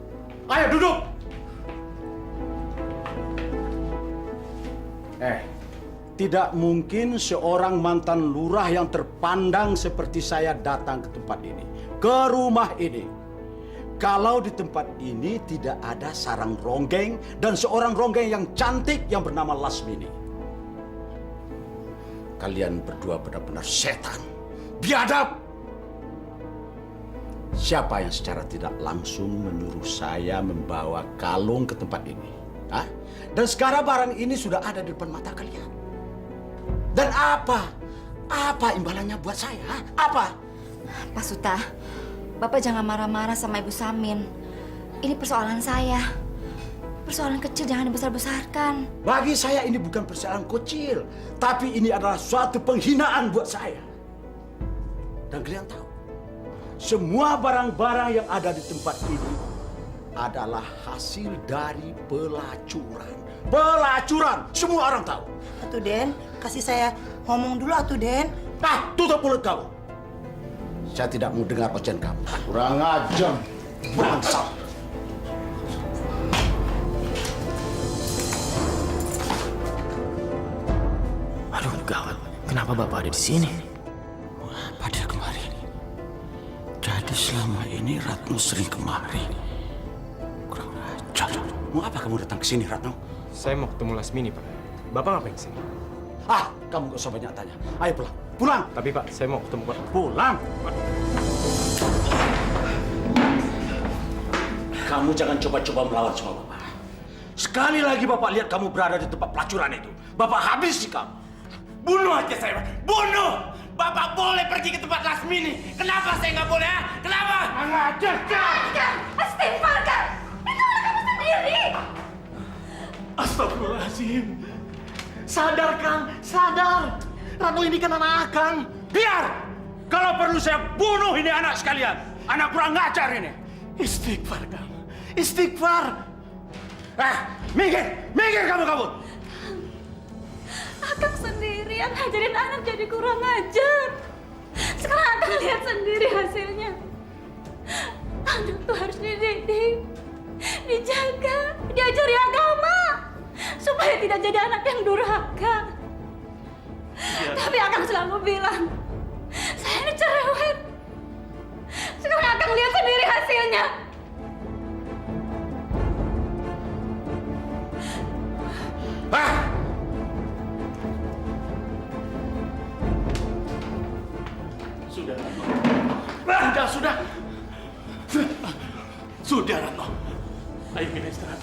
Ayo duduk! Tidak mungkin seorang mantan lurah yang terpandang seperti saya datang ke tempat ini, ke rumah ini. Kalau di tempat ini tidak ada sarang ronggeng dan seorang ronggeng yang cantik yang bernama Lasmini. Kalian berdua benar-benar setan, biadab. Siapa yang secara tidak langsung menyuruh saya membawa kalung ke tempat ini? Hah? Dan sekarang barang ini sudah ada di depan mata kalian. Dan apa? Apa imbalannya buat saya? Hah? Apa? Pak Suta, Bapak jangan marah-marah sama Ibu Samin. Ini persoalan saya. Persoalan kecil jangan dibesar-besarkan. Bagi saya ini bukan persoalan kecil. Tapi ini adalah suatu penghinaan buat saya. Dan kalian tahu, semua barang-barang yang ada di tempat ini adalah hasil dari pelacuran. Pelacuran! Semua orang tahu. Atuh Den, kasih saya ngomong dulu atuh Den. Tutup mulut kamu. Saya tidak mau dengar ocehan kamu. Kurang ajar, bangsat. Aduh, gawat. Kenapa Bapak ada di sini? Apa dia kemari? Jadi selama ini Ratno sering kemari. Kurang ajar. Mau apa kamu datang ke sini, Ratno? Saya mau ketemu Lasmini, Pak. Bapak ngapain kesini? Kamu gak usah banyak tanya. Ayo pulang. Pulang! Tapi Pak, saya mau ketemu Pak. Pulang! Kamu jangan coba-coba melawan sama Bapak. Sekali lagi Bapak lihat kamu berada di tempat pelacuran itu, Bapak habisi kamu. Bunuh aja saya, Pak. Bunuh! Bapak boleh pergi ke tempat Lasmini. Kenapa saya nggak boleh, ha? Kenapa? Kang! Istighfar, Kang! Itu anak kamu sendiri! Astagfirullahaladzim. Sadar, Kang. Sadar. Rano ini kan anak Kang. Biar! Kalau perlu saya bunuh ini anak sekalian. Anak kurang ngajar ini. Istighfar, Kang. Istighfar. Minggir! Minggir kamu! Akang sendiri yang ngajarin anak jadi kurang ajar. Sekarang Akang lihat sendiri hasilnya. Anak tuh harus dididik, dijaga, diajari agama supaya tidak jadi anak yang durhaka. Tapi Akang selalu bilang, saya ini cerewet. Sekarang Akang lihat sendiri hasilnya. Sudah, Ratno. Sudah. Sudah, Ratno. Ayo kita istirahat.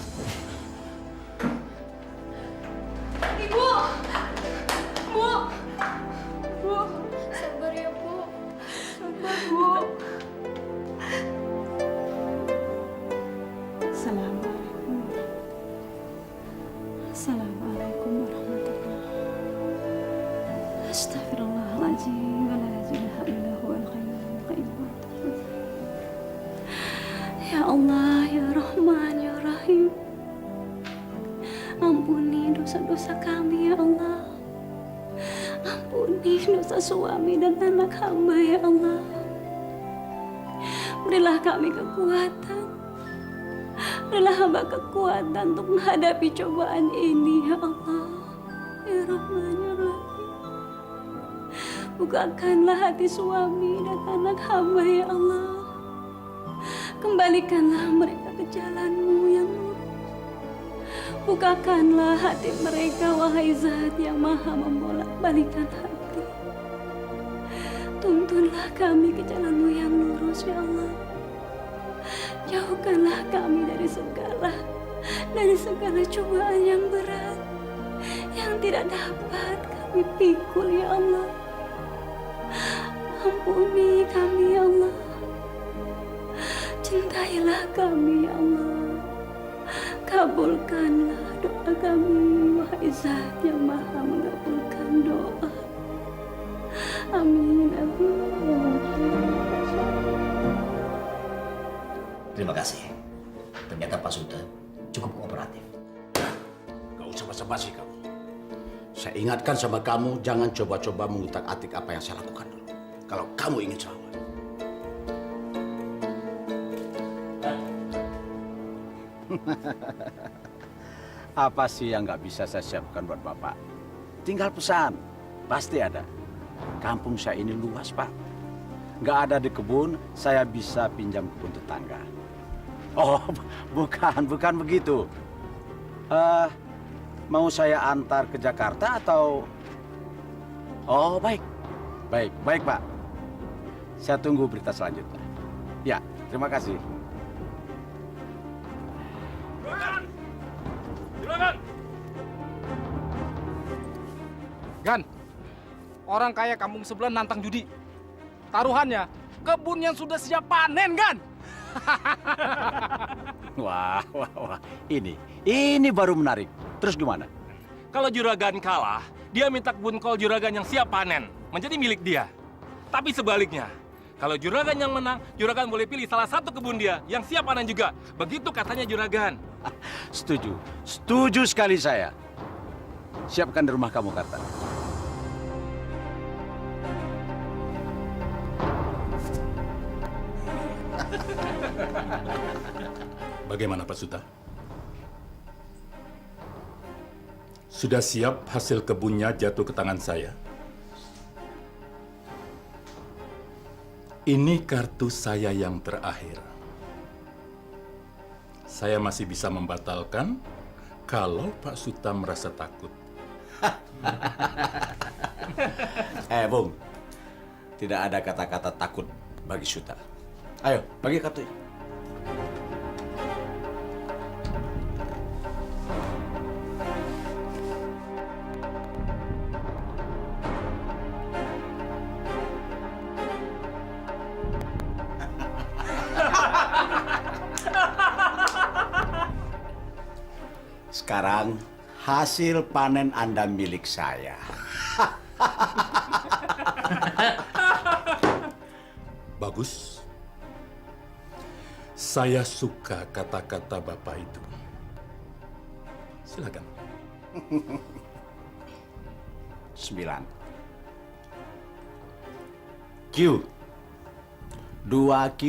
Ibu! Bu! Sabar ya, Bu. Sabar, Bu. Assalamualaikum. Assalamualaikum warahmatullahi. Astagfirullahaladzim. Wa la ilaha illa huwal hayyul qayyum. Ya Allah, ya Rahman, ya Rahim. Ampuni dosa-dosa kami, ya Allah. Ampuni dosa suami dan anak hamba, ya Allah. Berilah kami kekuatan. Berilah hamba kekuatan untuk menghadapi cobaan ini, ya Allah. Ya Rahman, ya Rahim. Bukakanlah hati suami dan anak hamba, ya Allah. Kembalikanlah mereka ke jalan-Mu yang lurus. Bukakanlah hati mereka, wahai Zat yang maha membolak-balikan hati. Tuntunlah kami ke jalan-Mu yang lurus, ya Allah. Jauhkanlah kami dari segala cobaan yang berat, yang tidak dapat kami pikul, ya Allah. Ampuni kami, ya Allah. Cintailah kami, ya Allah. Kabulkanlah doa kami, wahai Zat yang maha mengabulkan doa. Amin. Terima kasih. Ternyata Pak Suta cukup kooperatif. Gak usah basa-basi kamu. Saya ingatkan sama kamu, jangan coba-coba mengutak-atik apa yang saya lakukan dulu. Kalau kamu ingin selamat. Apa sih yang nggak bisa saya siapkan buat Bapak? Tinggal pesan, pasti ada. Kampung saya ini luas, Pak. Nggak ada di kebun, saya bisa pinjam kebun tetangga. Oh, bukan begitu. Mau saya antar ke Jakarta atau? Oh, baik, Pak. Saya tunggu berita selanjutnya. Ya, terima kasih. Gan, orang kaya kampung sebelah nantang judi. Taruhannya, kebun yang sudah siap panen, Gan. Wah. Ini baru menarik. Terus gimana? Kalau Juragan kalah, dia minta kebun kol Juragan yang siap panen menjadi milik dia. Tapi sebaliknya, kalau Juragan yang menang, Juragan boleh pilih salah satu kebun dia yang siap panen juga. Begitu katanya Juragan. Setuju sekali saya. Siapkan di rumah kamu, Karta. Bagaimana Pak Suta? Sudah siap hasil kebunnya jatuh ke tangan saya? Ini kartu saya yang terakhir. Saya masih bisa membatalkan kalau Pak Suta merasa takut. Bung, tidak ada kata-kata takut bagi Suta. Ayo, bagi kartu. Sekarang hasil panen Anda milik saya. Bagus. Saya suka kata-kata Bapak itu. Silakan. 9. Q. 2Q.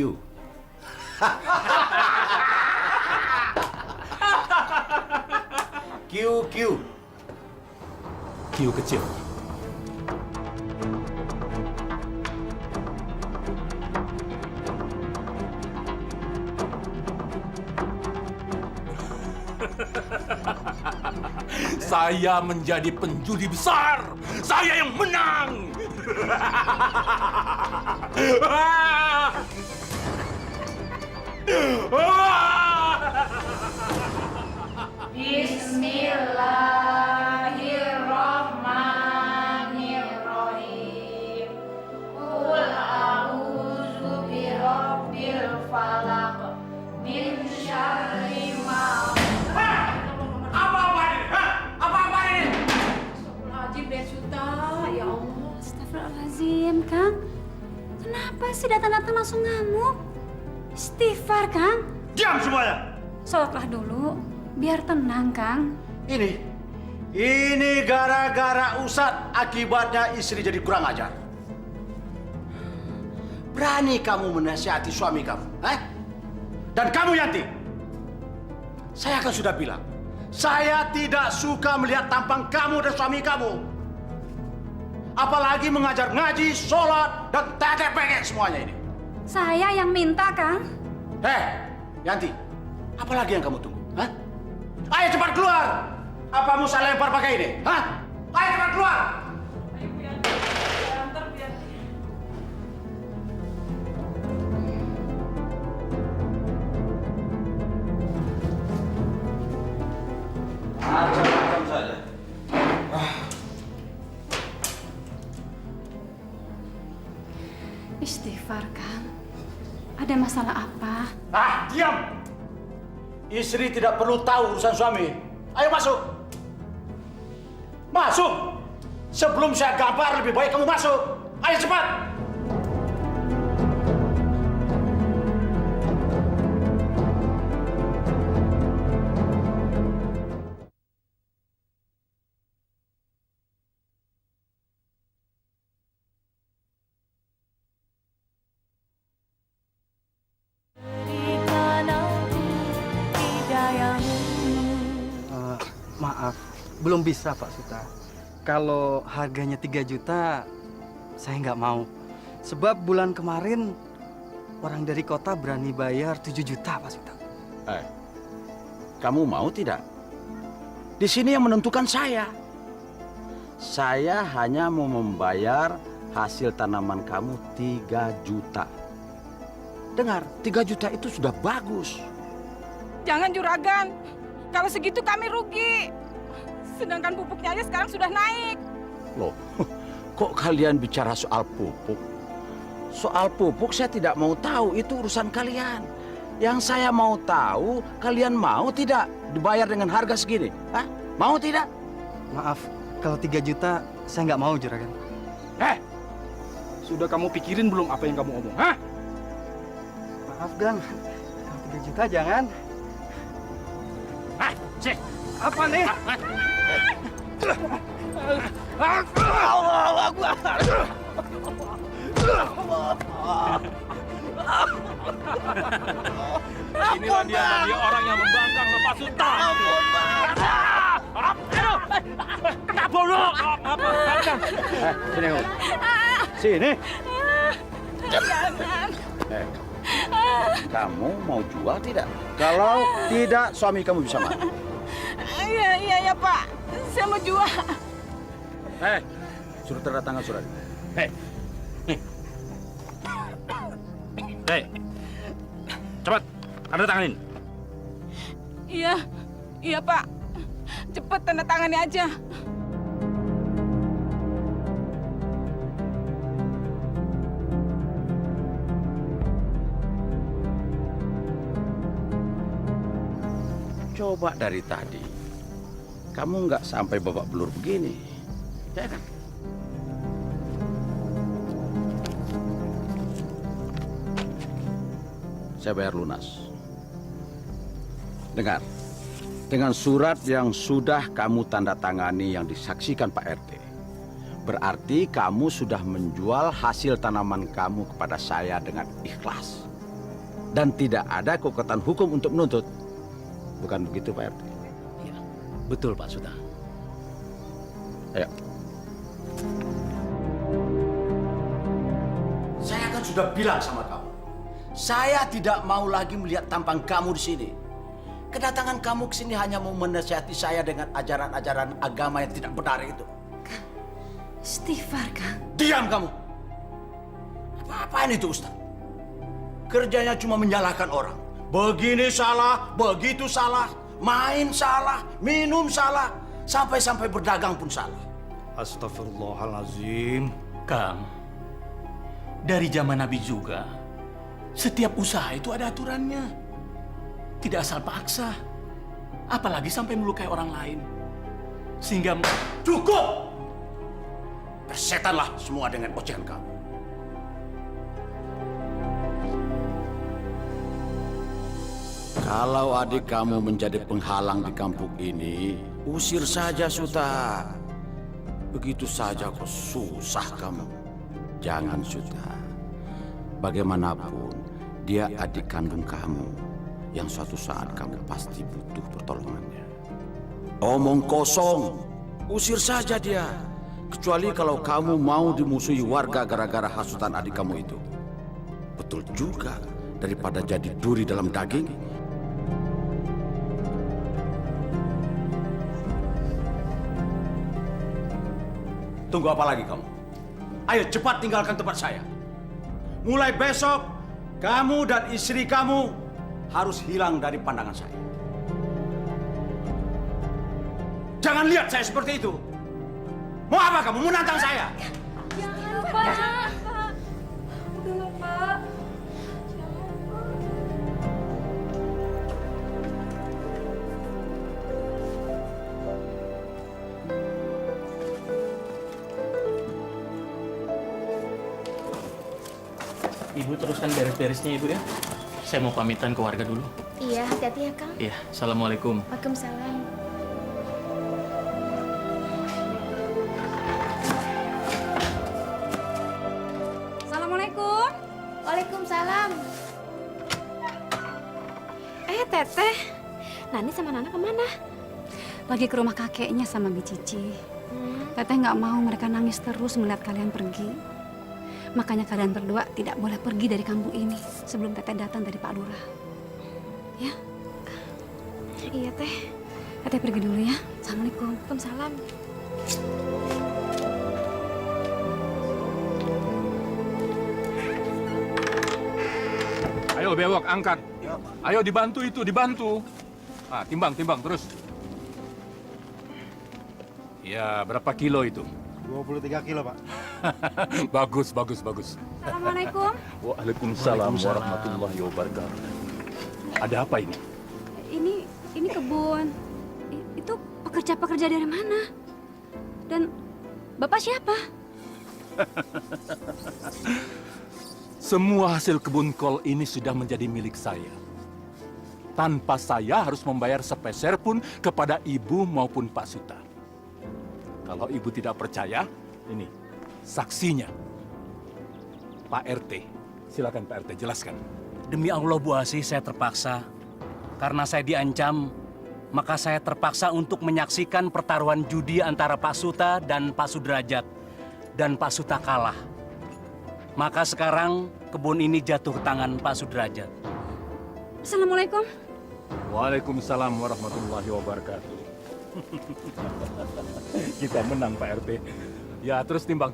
Q. Q kecil. Saya menjadi penjudi besar. Saya yang menang. Bismillahirrahmanirrahim. Qul a'udzu birabbil falaq min syarri ma. Apa-apa ini? Astagfirullahaladzim, Den Suta. Ya Allah. Astagfirullahaladzim, Kang. Kenapa sih datang-datang langsung ngamuk? Istighfar, Kang. Diam semuanya. Sholatlah dulu, biar tenang, Kang. Ini gara-gara Ustadz akibatnya istri jadi kurang ajar. Berani kamu menasihati suami kamu, Dan kamu Yanti, saya kan sudah bilang, saya tidak suka melihat tampang kamu dan suami kamu. Apalagi mengajar ngaji, sholat, dan tetek-pekek semuanya ini. Saya yang minta, Kang. Yanti, apa lagi yang kamu tunggu? Ayo cepat keluar! Apa mau saya lempar pakai ini? Ayo cepat keluar! Macam-macam saja. Istighfar, Kang. Ada masalah apa? Diam! Istri tidak perlu tahu urusan suami. Ayo masuk! Masuk! Sebelum saya gampar, lebih baik kamu masuk. Ayo cepat! Maaf, belum bisa Pak Suta. Kalau harganya 3 juta, saya nggak mau. Sebab bulan kemarin orang dari kota berani bayar 7 juta Pak Suta. Kamu mau tidak? Di sini yang menentukan saya. Saya hanya mau membayar hasil tanaman kamu 3 juta. Dengar, 3 juta itu sudah bagus. Jangan juragan. Kalau segitu kami rugi. Sedangkan pupuknya aja sekarang sudah naik. Loh, kok kalian bicara soal pupuk? Soal pupuk saya tidak mau tahu, itu urusan kalian. Yang saya mau tahu, kalian mau tidak dibayar dengan harga segini? Mau tidak? Maaf, kalau 3 juta saya nggak mau juragan. Sudah kamu pikirin belum apa yang kamu omong? Maaf Gang, kalau 3 juta jangan. Apa nih? Allahu Akbar. Inilah dia orang yang membangkang Pak Suta. Kabur. Sini kamu. Sini. Jangan. Kamu mau jual tidak? Kalau tidak, suami kamu bisa marah. Iya Pak. Saya mau jual. Suruh tanda tangan surat. Cepat, tanda tanganin. Iya Pak. Cepet tanda tangannya aja. Coba dari tadi, kamu nggak sampai babak belur begini, ya kan? Saya bayar lunas. Dengar, dengan surat yang sudah kamu tanda tangani yang disaksikan Pak RT, Berarti kamu sudah menjual hasil tanaman kamu kepada saya dengan ikhlas. Dan tidak ada kekuatan hukum untuk menuntut. Bukan begitu, Pak RT? Iya, betul Pak Suta. Ayo. Saya kan sudah bilang sama kamu. Saya tidak mau lagi melihat tampang kamu di sini. Kedatangan kamu ke sini hanya mau menasihati saya dengan ajaran-ajaran agama yang tidak benar itu. Istighfar, Kang. Diam kamu! Apa-apaan itu, Ustaz? Kerjanya cuma menyalahkan orang. Begini salah, begitu salah, main salah, minum salah, sampai-sampai berdagang pun salah. Astagfirullahalazim. Kang, dari zaman Nabi juga, setiap usaha itu ada aturannya. Tidak asal paksa. Apalagi sampai melukai orang lain. Sehingga... Cukup! Persetanlah semua dengan ocehan kamu. Kalau adik kamu menjadi penghalang di kampung ini, usir saja, Suta. Begitu saja kok susah kamu. Jangan, Suta. Bagaimanapun, dia adik kandung kamu yang suatu saat kamu pasti butuh pertolongannya. Omong kosong, usir saja dia. Kecuali kalau kamu mau dimusuhi warga gara-gara hasutan adik kamu itu. Betul juga, daripada jadi duri dalam daging. Tunggu apa lagi kamu? Ayo cepat tinggalkan tempat saya. Mulai besok, kamu dan istri kamu harus hilang dari pandangan saya. Jangan lihat saya seperti itu. Mau apa kamu? Mau nantang saya? Jangan, Pak. Udahlah, Pak. Ibu teruskan beres-beresnya Ibu ya. Saya mau pamitan ke warga dulu. Iya, hati-hati ya, Kang. Iya, Assalamualaikum. Waalaikumsalam. Assalamualaikum. Waalaikumsalam. Teteh. Nani sama Nana kemana? Lagi ke rumah kakeknya sama Mi Cici. Teteh nggak mau mereka nangis terus melihat kalian pergi. Makanya kalian berdua tidak boleh pergi dari kampung ini sebelum Teteh datang dari Pak Lurah. Ya? Iya, Teh. Teteh pergi dulu ya. Assalamualaikum. Waalaikumsalam. Ayo bewok, angkat. Ayo dibantu itu, dibantu. Ah, timbang terus. Ya, berapa kilo itu? 23 kilo, Pak. Bagus. Assalamualaikum. Waalaikumsalam warahmatullahi wabarakatuh. Ada apa ini? Ini kebun. Itu pekerja-pekerja dari mana? Dan Bapak siapa? Semua hasil kebun kol ini sudah menjadi milik saya. Tanpa saya harus membayar sepeser pun kepada ibu maupun Pak Suta. Kalau ibu tidak percaya, ini saksinya. Pak RT. Silakan Pak RT, jelaskan. Demi Allah Bu Asih, saya terpaksa. Karena saya diancam, maka saya terpaksa untuk menyaksikan pertaruhan judi antara Pak Suta dan Pak Sudrajat. Dan Pak Suta kalah. Maka sekarang kebun ini jatuh ke tangan Pak Sudrajat. Assalamualaikum. Waalaikumsalam warahmatullahi wabarakatuh. Kita menang Pak RT. Ya, terus timbang.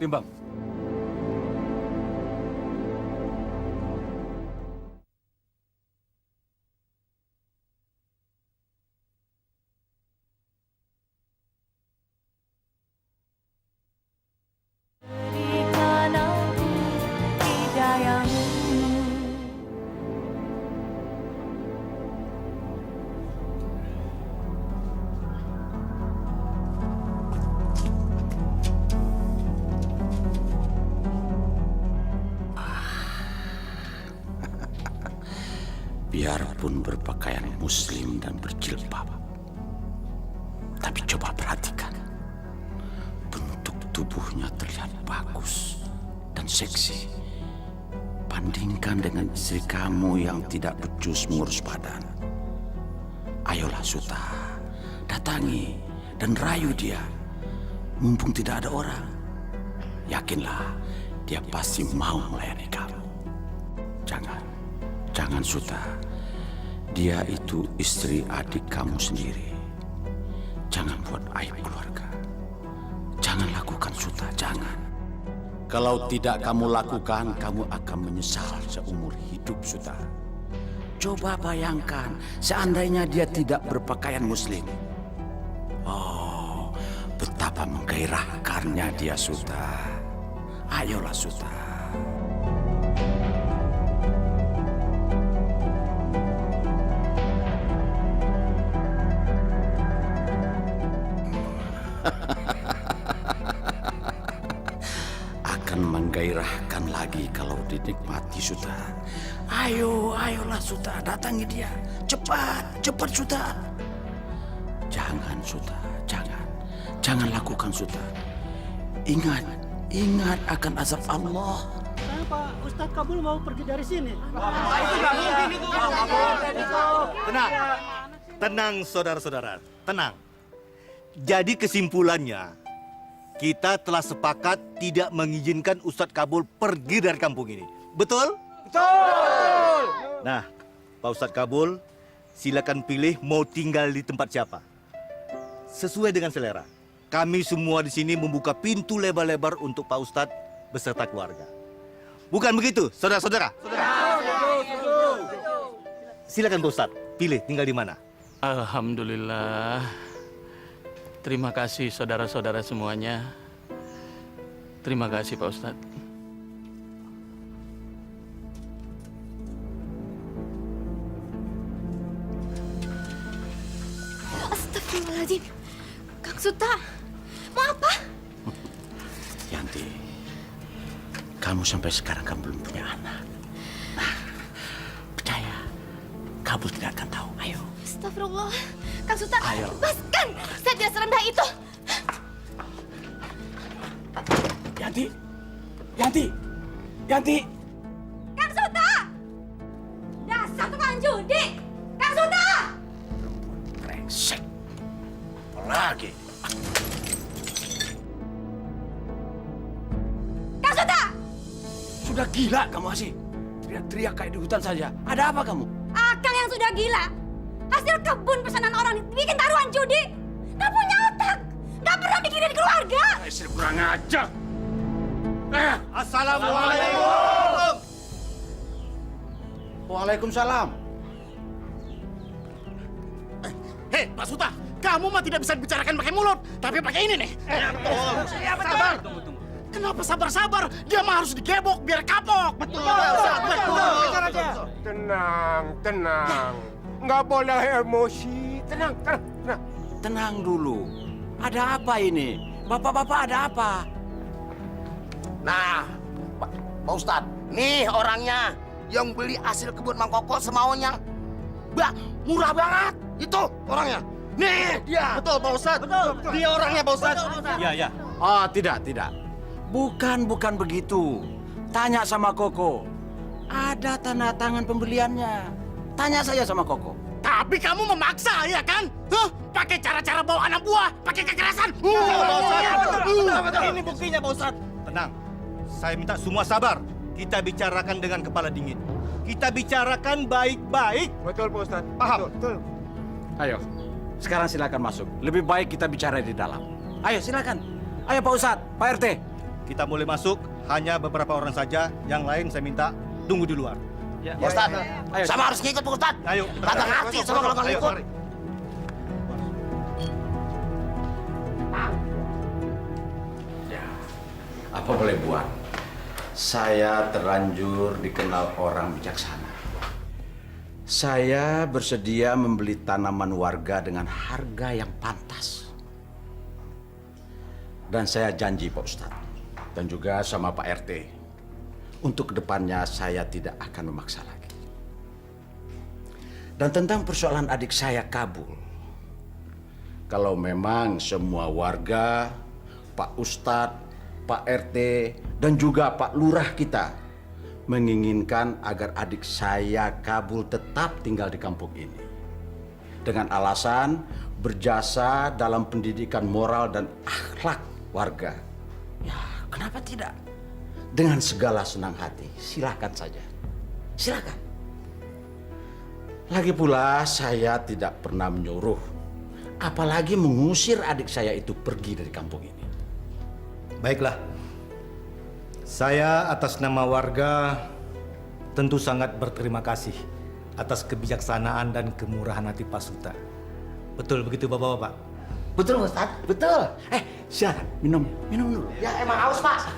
Biarpun berpakaian muslim dan berjilbab, tapi coba perhatikan bentuk tubuh tubuhnya terlihat bagus dan seksi. Bandingkan dengan istri kamu yang tidak becus mengurus badan. Ayolah Suta, datangi dan rayu dia. Mumpung tidak ada orang, yakinlah dia pasti mau melayani kamu. Jangan Suta. Dia itu istri adik kamu sendiri. Jangan buat aib keluarga. Jangan lakukan Suta, jangan. Kalau tidak kamu lakukan, kamu akan menyesal seumur hidup Suta. Coba bayangkan, seandainya dia tidak berpakaian muslim. Oh, betapa menggairahkannya dia Suta. Ayolah Suta. Akan menggairahkan lagi kalau dinikmati Suta. Ayolah Suta, datangi dia. Cepat Suta. Jangan Suta, jangan. Jangan lakukan Suta. Ingat akan azab Allah. Kenapa Ustadz Kabul mau pergi dari sini? Tenang saudara-saudara, tenang. Jadi kesimpulannya, kita telah sepakat tidak mengizinkan Ustadz Kabul pergi dari kampung ini. Betul? Betul! Nah, Pak Ustadz Kabul, silakan pilih mau tinggal di tempat siapa. Sesuai dengan selera. Kami semua di sini membuka pintu lebar-lebar untuk Pak Ustadz beserta keluarga. Bukan begitu, saudara-saudara? Silakan Pak Ustadz, pilih tinggal di mana. Alhamdulillah. Terima kasih saudara-saudara semuanya. Terima kasih Pak Ustadz. Astagfirullahaladzim. Kang Suta, mau apa? Yanti, kamu sampai sekarang kan belum punya anak. Nah, percaya, kamu tidak akan tahu. Ayo. Astagfirullah. Kang Suta, Ayo. lepaskan. Saya tidak serendah itu. Yanti. Kang Suta! Dasar tukang judi! Kang Suta! Brengsek. Lagi. Kang Suta! Sudah gila kamu Asih. Teriak-teriak kayak di hutan saja. Ada apa kamu? Akang yang sudah gila. Hasil kebun pesanan orang bikin taruhan judi. Gak punya otak. Gak pernah mikirin keluarga. Istri kurang ajar. Assalamualaikum. Waalaikumsalam. Hei, Pak Suta, kamu mah tidak bisa dibicarakan pakai mulut, tapi pakai ini nih. Sabar. Kenapa sabar-sabar? Dia mah harus digebok biar kapok. Betul. Tenang. Nggak boleh emosi. Tenang. Tenang dulu. Ada apa ini? Bapak-bapak ada apa? Nah, Pak Ustadz, nih orangnya yang beli hasil kebun Mang Koko semaunya. Murah banget. Itu orangnya. Nih, dia. Betul, Pak Ustadz. Betul. Dia orangnya, Pak Ustadz. Iya. Oh, tidak. Bukan begitu. Tanya sama Koko. Ada tanda tangan pembeliannya. Tanya saja sama Koko. Tapi kamu memaksa, ya kan? Pakai cara-cara bawa anak buah, pakai kekerasan. Betul. Ini buktinya, Pak Ustadz. Tenang. Saya minta semua sabar. Kita bicarakan dengan kepala dingin. Kita bicarakan baik-baik. Betul, Pak Ustadz. Paham? Betul. Ayo, sekarang silakan masuk. Lebih baik kita bicara di dalam. Ayo, silakan. Ayo Pak Ustadz, Pak RT. Kita boleh masuk, hanya beberapa orang saja. Yang lain saya minta tunggu di luar. Pak Ustadz, sama harus ngikut Pak Ustadz. Ayo. Kagak ngerti sama kalau nggak ngikut. Apa boleh buat? Saya terlanjur dikenal orang bijaksana. Saya bersedia membeli tanaman warga dengan harga yang pantas. Dan saya janji Pak Ustadz, dan juga sama Pak RT, untuk kedepannya saya tidak akan memaksa lagi. Dan tentang persoalan adik saya Kabul, kalau memang semua warga, Pak Ustadz, Pak RT, dan juga Pak Lurah kita menginginkan agar adik saya Kabul tetap tinggal di kampung ini. Dengan alasan berjasa dalam pendidikan moral dan akhlak warga. Ya, kenapa tidak? Dengan segala senang hati, silakan saja. Silakan. Lagi pula saya tidak pernah menyuruh, apalagi mengusir adik saya itu pergi dari kampung ini. Baiklah. Saya atas nama warga tentu sangat berterima kasih atas kebijaksanaan dan kemurahan hati Pak Suta. Betul begitu Bapak-bapak? Betul Ustaz, betul. Silakan minum dulu. Ya emang haus Pak.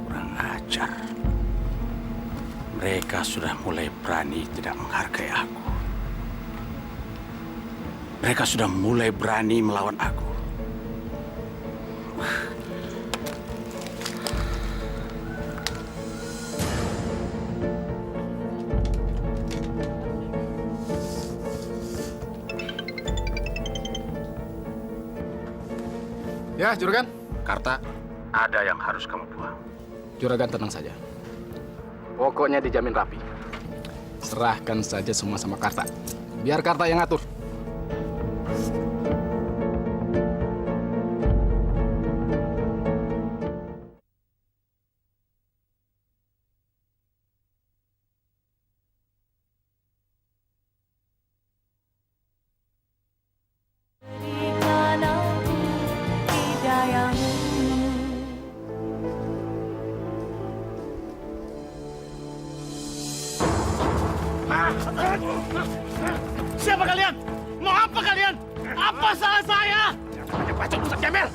Kurang ajar. Mereka sudah mulai berani tidak menghargai aku. Mereka sudah mulai berani melawan aku. Ya, Juragan. Karta, ada yang harus kamu buang. Juragan tenang saja. Pokoknya dijamin rapi. Serahkan saja semua sama Karta. Biar Karta yang ngatur. Siapa kalian? Mau apa kalian? Apa salah saya? Jangan bacot Ustaz Jamil.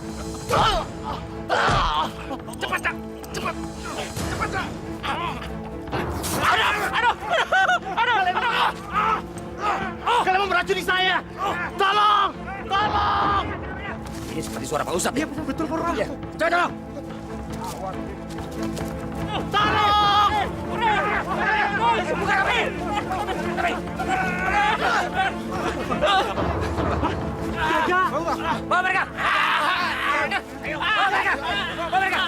Cepat, Cak. Cepat. Cepat, Cak. Kalian mau meracuni saya. Tolong! Tolong! Ini seperti suara Pak Ustaz. Iya, betul, Pak Lurah. Iya. Tolong! Tolong! Buka kami! Jaga! Bawa mereka! Ayo, bawa mereka! Bawa mereka!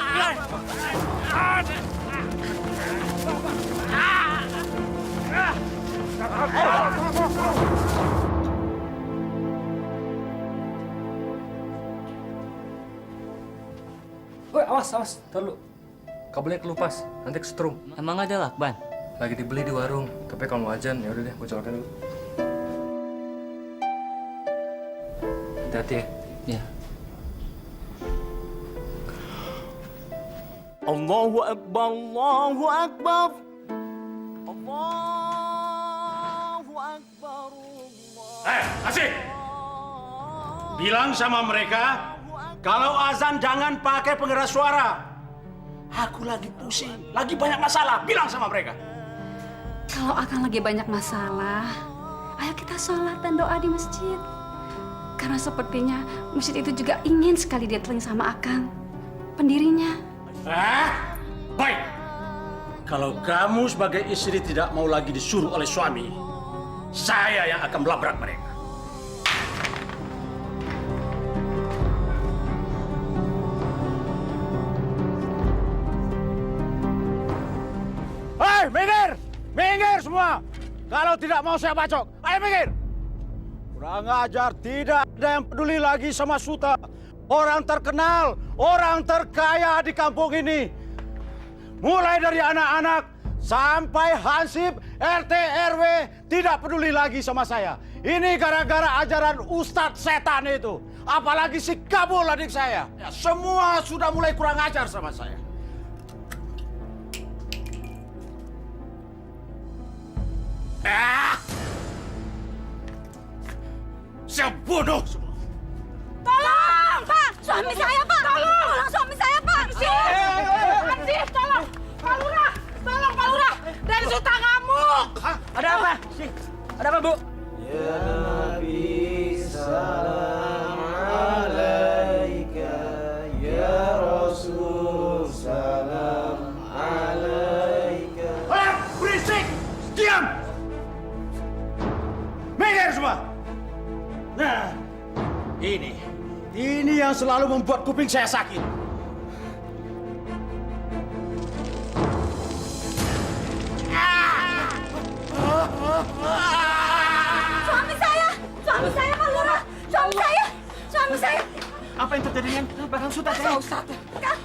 Woi, awas, taruh. Kabelnya kelupas, nanti kesetrum. Emang ada lakban? Lagi dibeli di warung, tapi kalau mau ajan ya udah deh, gue colokin dulu. Hati-hati ya. Iya. Allahu Akbar, Allahu Akbar. Allahu Akbar. Asik! Bilang sama mereka, kalau azan jangan pakai pengeras suara. Aku lagi pusing, lagi banyak masalah. Bilang sama mereka. Kalau Akang lagi banyak masalah, ayo kita sholat dan doa di masjid. Karena sepertinya masjid itu juga ingin sekali didatangi sama Akang, pendirinya. Baik. Kalau kamu sebagai istri tidak mau lagi disuruh oleh suami, saya yang akan melabrak mereka. Hei, minggir! Minggir semua! Kalau tidak mau saya bacok, ayo minggir! Kurang ajar, tidak ada yang peduli lagi sama Suta. Orang terkenal, orang terkaya di kampung ini. Mulai dari anak-anak sampai Hansip, RT, RW tidak peduli lagi sama saya. Ini gara-gara ajaran Ustadz setan itu. Apalagi si Kabul adik saya. Ya, semua sudah mulai kurang ajar sama saya. Saya bunuh semua. Tolong, Pak! Suami saya, Pak! Tolong suami saya, Pak! Hansip, tolong! Pak Lurah! Tolong, Pak Lurah! Dan Suta ngamuk! Ada apa? Ada apa, Bu? Ya Nabi, salam alaika. Ya Rasul, salam alaika. Berisik! Diam! selalu membuat kuping saya sakit. Suami saya Pak Lurah, suami saya. Apa yang terjadi dengan Barang Suta? Ustaz.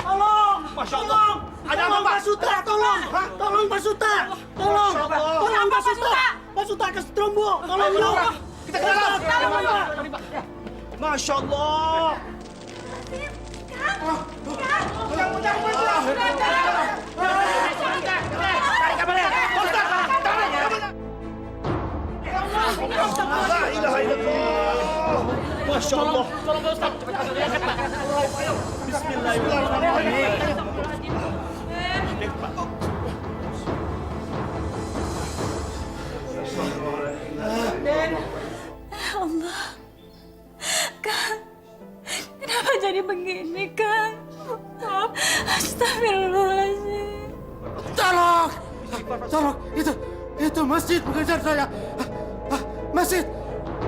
Tolong! Masya Allah. Ada apa, Pak Suta? Tolong! Tolong, Pak Suta! Tolong! Tolong, Pak Suta! Pak Suta ke Strombo! Tolong, dong! Kita ke dalam! Tolong, Pak! Masya Allah. La ilaha illallah. Masya Allah. Tolong, Pak Ustaz! Bismillahirrahmanirrahim. Den, Allah, Kang, kenapa jadi begini, Kang? Astagfirullahaladzim. Tolong! Tolong! Itu masjid mengejar saya.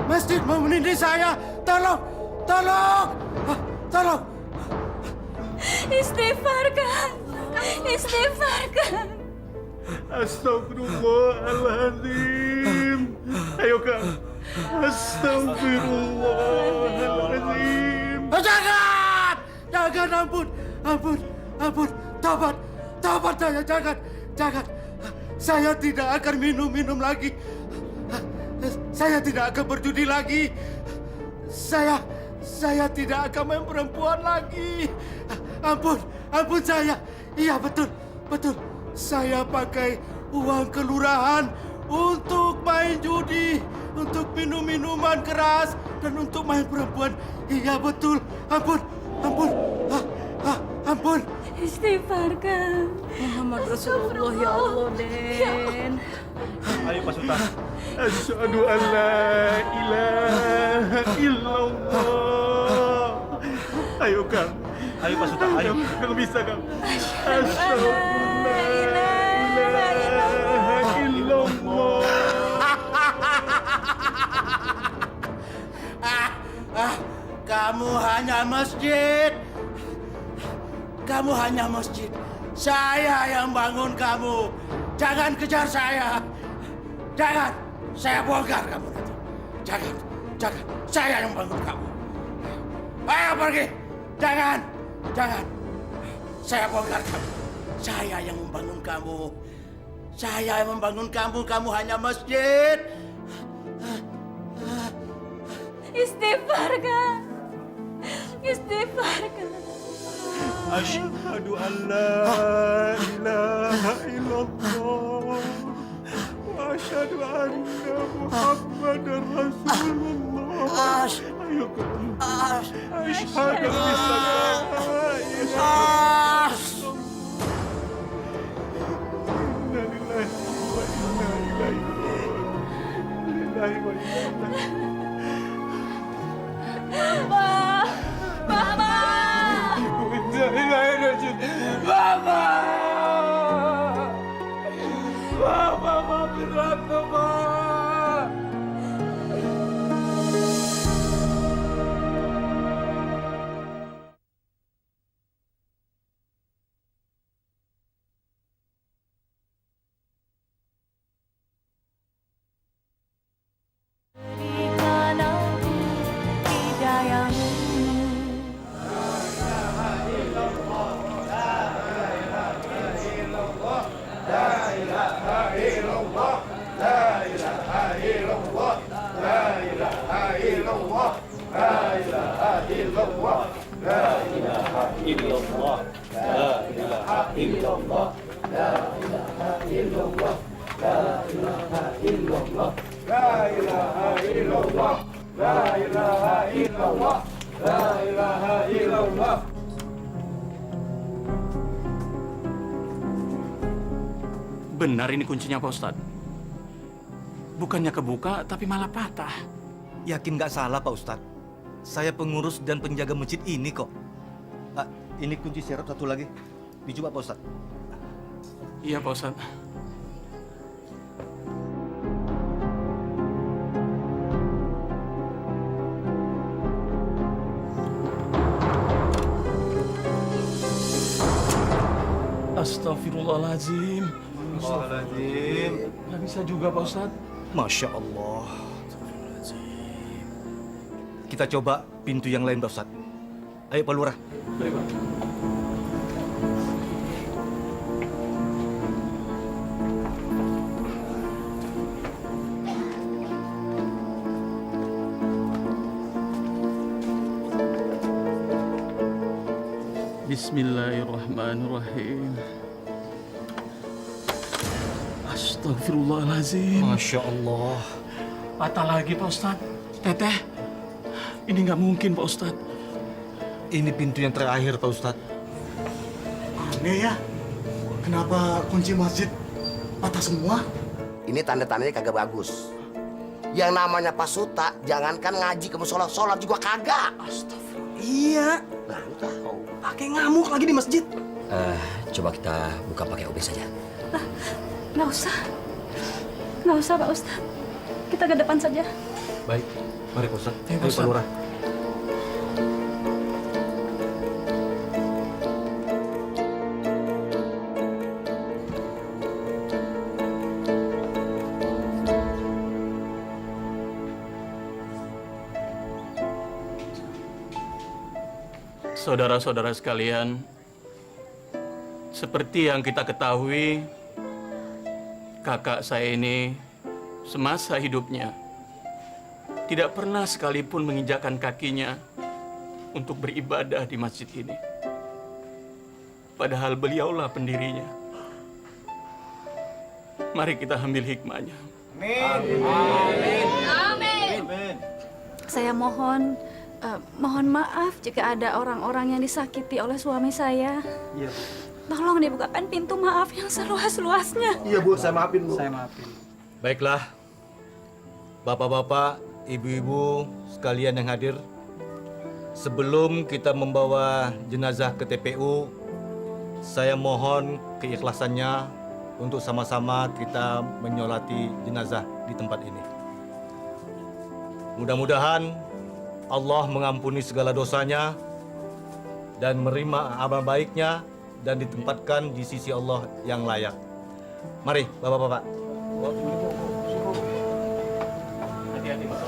Masjid mau menindih saya. Tolong! Tolong! Istighfar, Kang. Istighfar, Kang. Astagfirullahaladzim. Ayo Kang. Astagfirullahaladzim. Jangan, ampun. Tobat saya, jangan. Saya tidak akan minum lagi. Saya tidak akan berjudi lagi. Saya tidak akan main perempuan lagi. Ampun saya. Iya, betul. Saya pakai uang kelurahan untuk main judi, untuk minum minuman keras, dan untuk main perempuan. Iya, betul. Ampun. Istighfar, Kang. Muhammad Rasulullah, ya Allah, Den. Ayo Pak Sultan. Asyhadu an la ilaha illallah. Ayo Kang. Ayo Pak Sultan, ayo. Kang bisa Kang. Asyhadu an la ilaha illallah. Kamu hanya masjid. Saya yang bangun kamu. Jangan kejar saya. Jangan. Saya bongkar kamu nanti. Jangan. Saya yang bangun kamu. Ayo pergi. Jangan. Saya bongkar kamu. Saya yang membangun kamu. Kamu hanya masjid. Istighfar, Kang. Asyhadu an la ilaha illallah wa asyhadu anna Muhammadar Rasulullah. Ayo Kang. Asyhadu an la ilaha illallah. Inna lillahi wa inna ilaihi raji'un. Mama. Maafin aku, Ma. Benar ini kuncinya, Pak Ustadz. Bukannya kebuka, tapi malah patah. Yakin nggak salah, Pak Ustadz? Saya pengurus dan penjaga masjid ini kok. Ini kunci serep satu lagi. Dicoba, Pak Ustadz. Iya, Pak Ustadz. Astagfirullahaladzim. Astagfirullahaladzim. Nggak bisa juga, Pak Ustadz. Masya Allah. Kita coba pintu yang lain, Pak Ustadz. Ayo, Pak Lurah. Baik, Pak. Bismillahirrahmanirrahim. Astagfirullahaladzim. Masya Allah. Patah lagi, Pak Ustadz. Teteh, ini nggak mungkin, Pak Ustadz. Ini pintu yang terakhir, Pak Ustadz. Aneh ya, kenapa kunci masjid patah semua? Ini tanda-tandanya kagak bagus. Yang namanya Pak Suta, jangankan ngaji ke musola, sholat juga kagak. Astagfirullah. Iya. Nah, lu tahu. Pakai ngamuk lagi di masjid. Coba kita buka pakai OB saja. Nggak usah. Nggak usah, Pak Ustadz. Kita ke depan saja. Baik, mari Pak Ustadz. Ayo, Ayo, Pak Lurah. Saudara-saudara sekalian, seperti yang kita ketahui, kakak saya ini semasa hidupnya tidak pernah sekalipun menginjakkan kakinya untuk beribadah di masjid ini. Padahal beliaulah pendirinya. Mari kita ambil hikmahnya. Amin. Saya mohon maaf jika ada orang-orang yang disakiti oleh suami saya. Iya. Tolong dibukakan pintu maaf yang seluas-luasnya. Iya, Bu, saya maafin, Bu. Saya maafin. Baiklah, Bapak-bapak, Ibu-ibu sekalian yang hadir, sebelum kita membawa jenazah ke TPU, saya mohon keikhlasannya untuk sama-sama kita menyolati jenazah di tempat ini. Mudah-mudahan Allah mengampuni segala dosanya dan menerima amal baiknya dan ditempatkan di sisi Allah yang layak. Mari, Bapak-bapak. Hati-hati, Mas.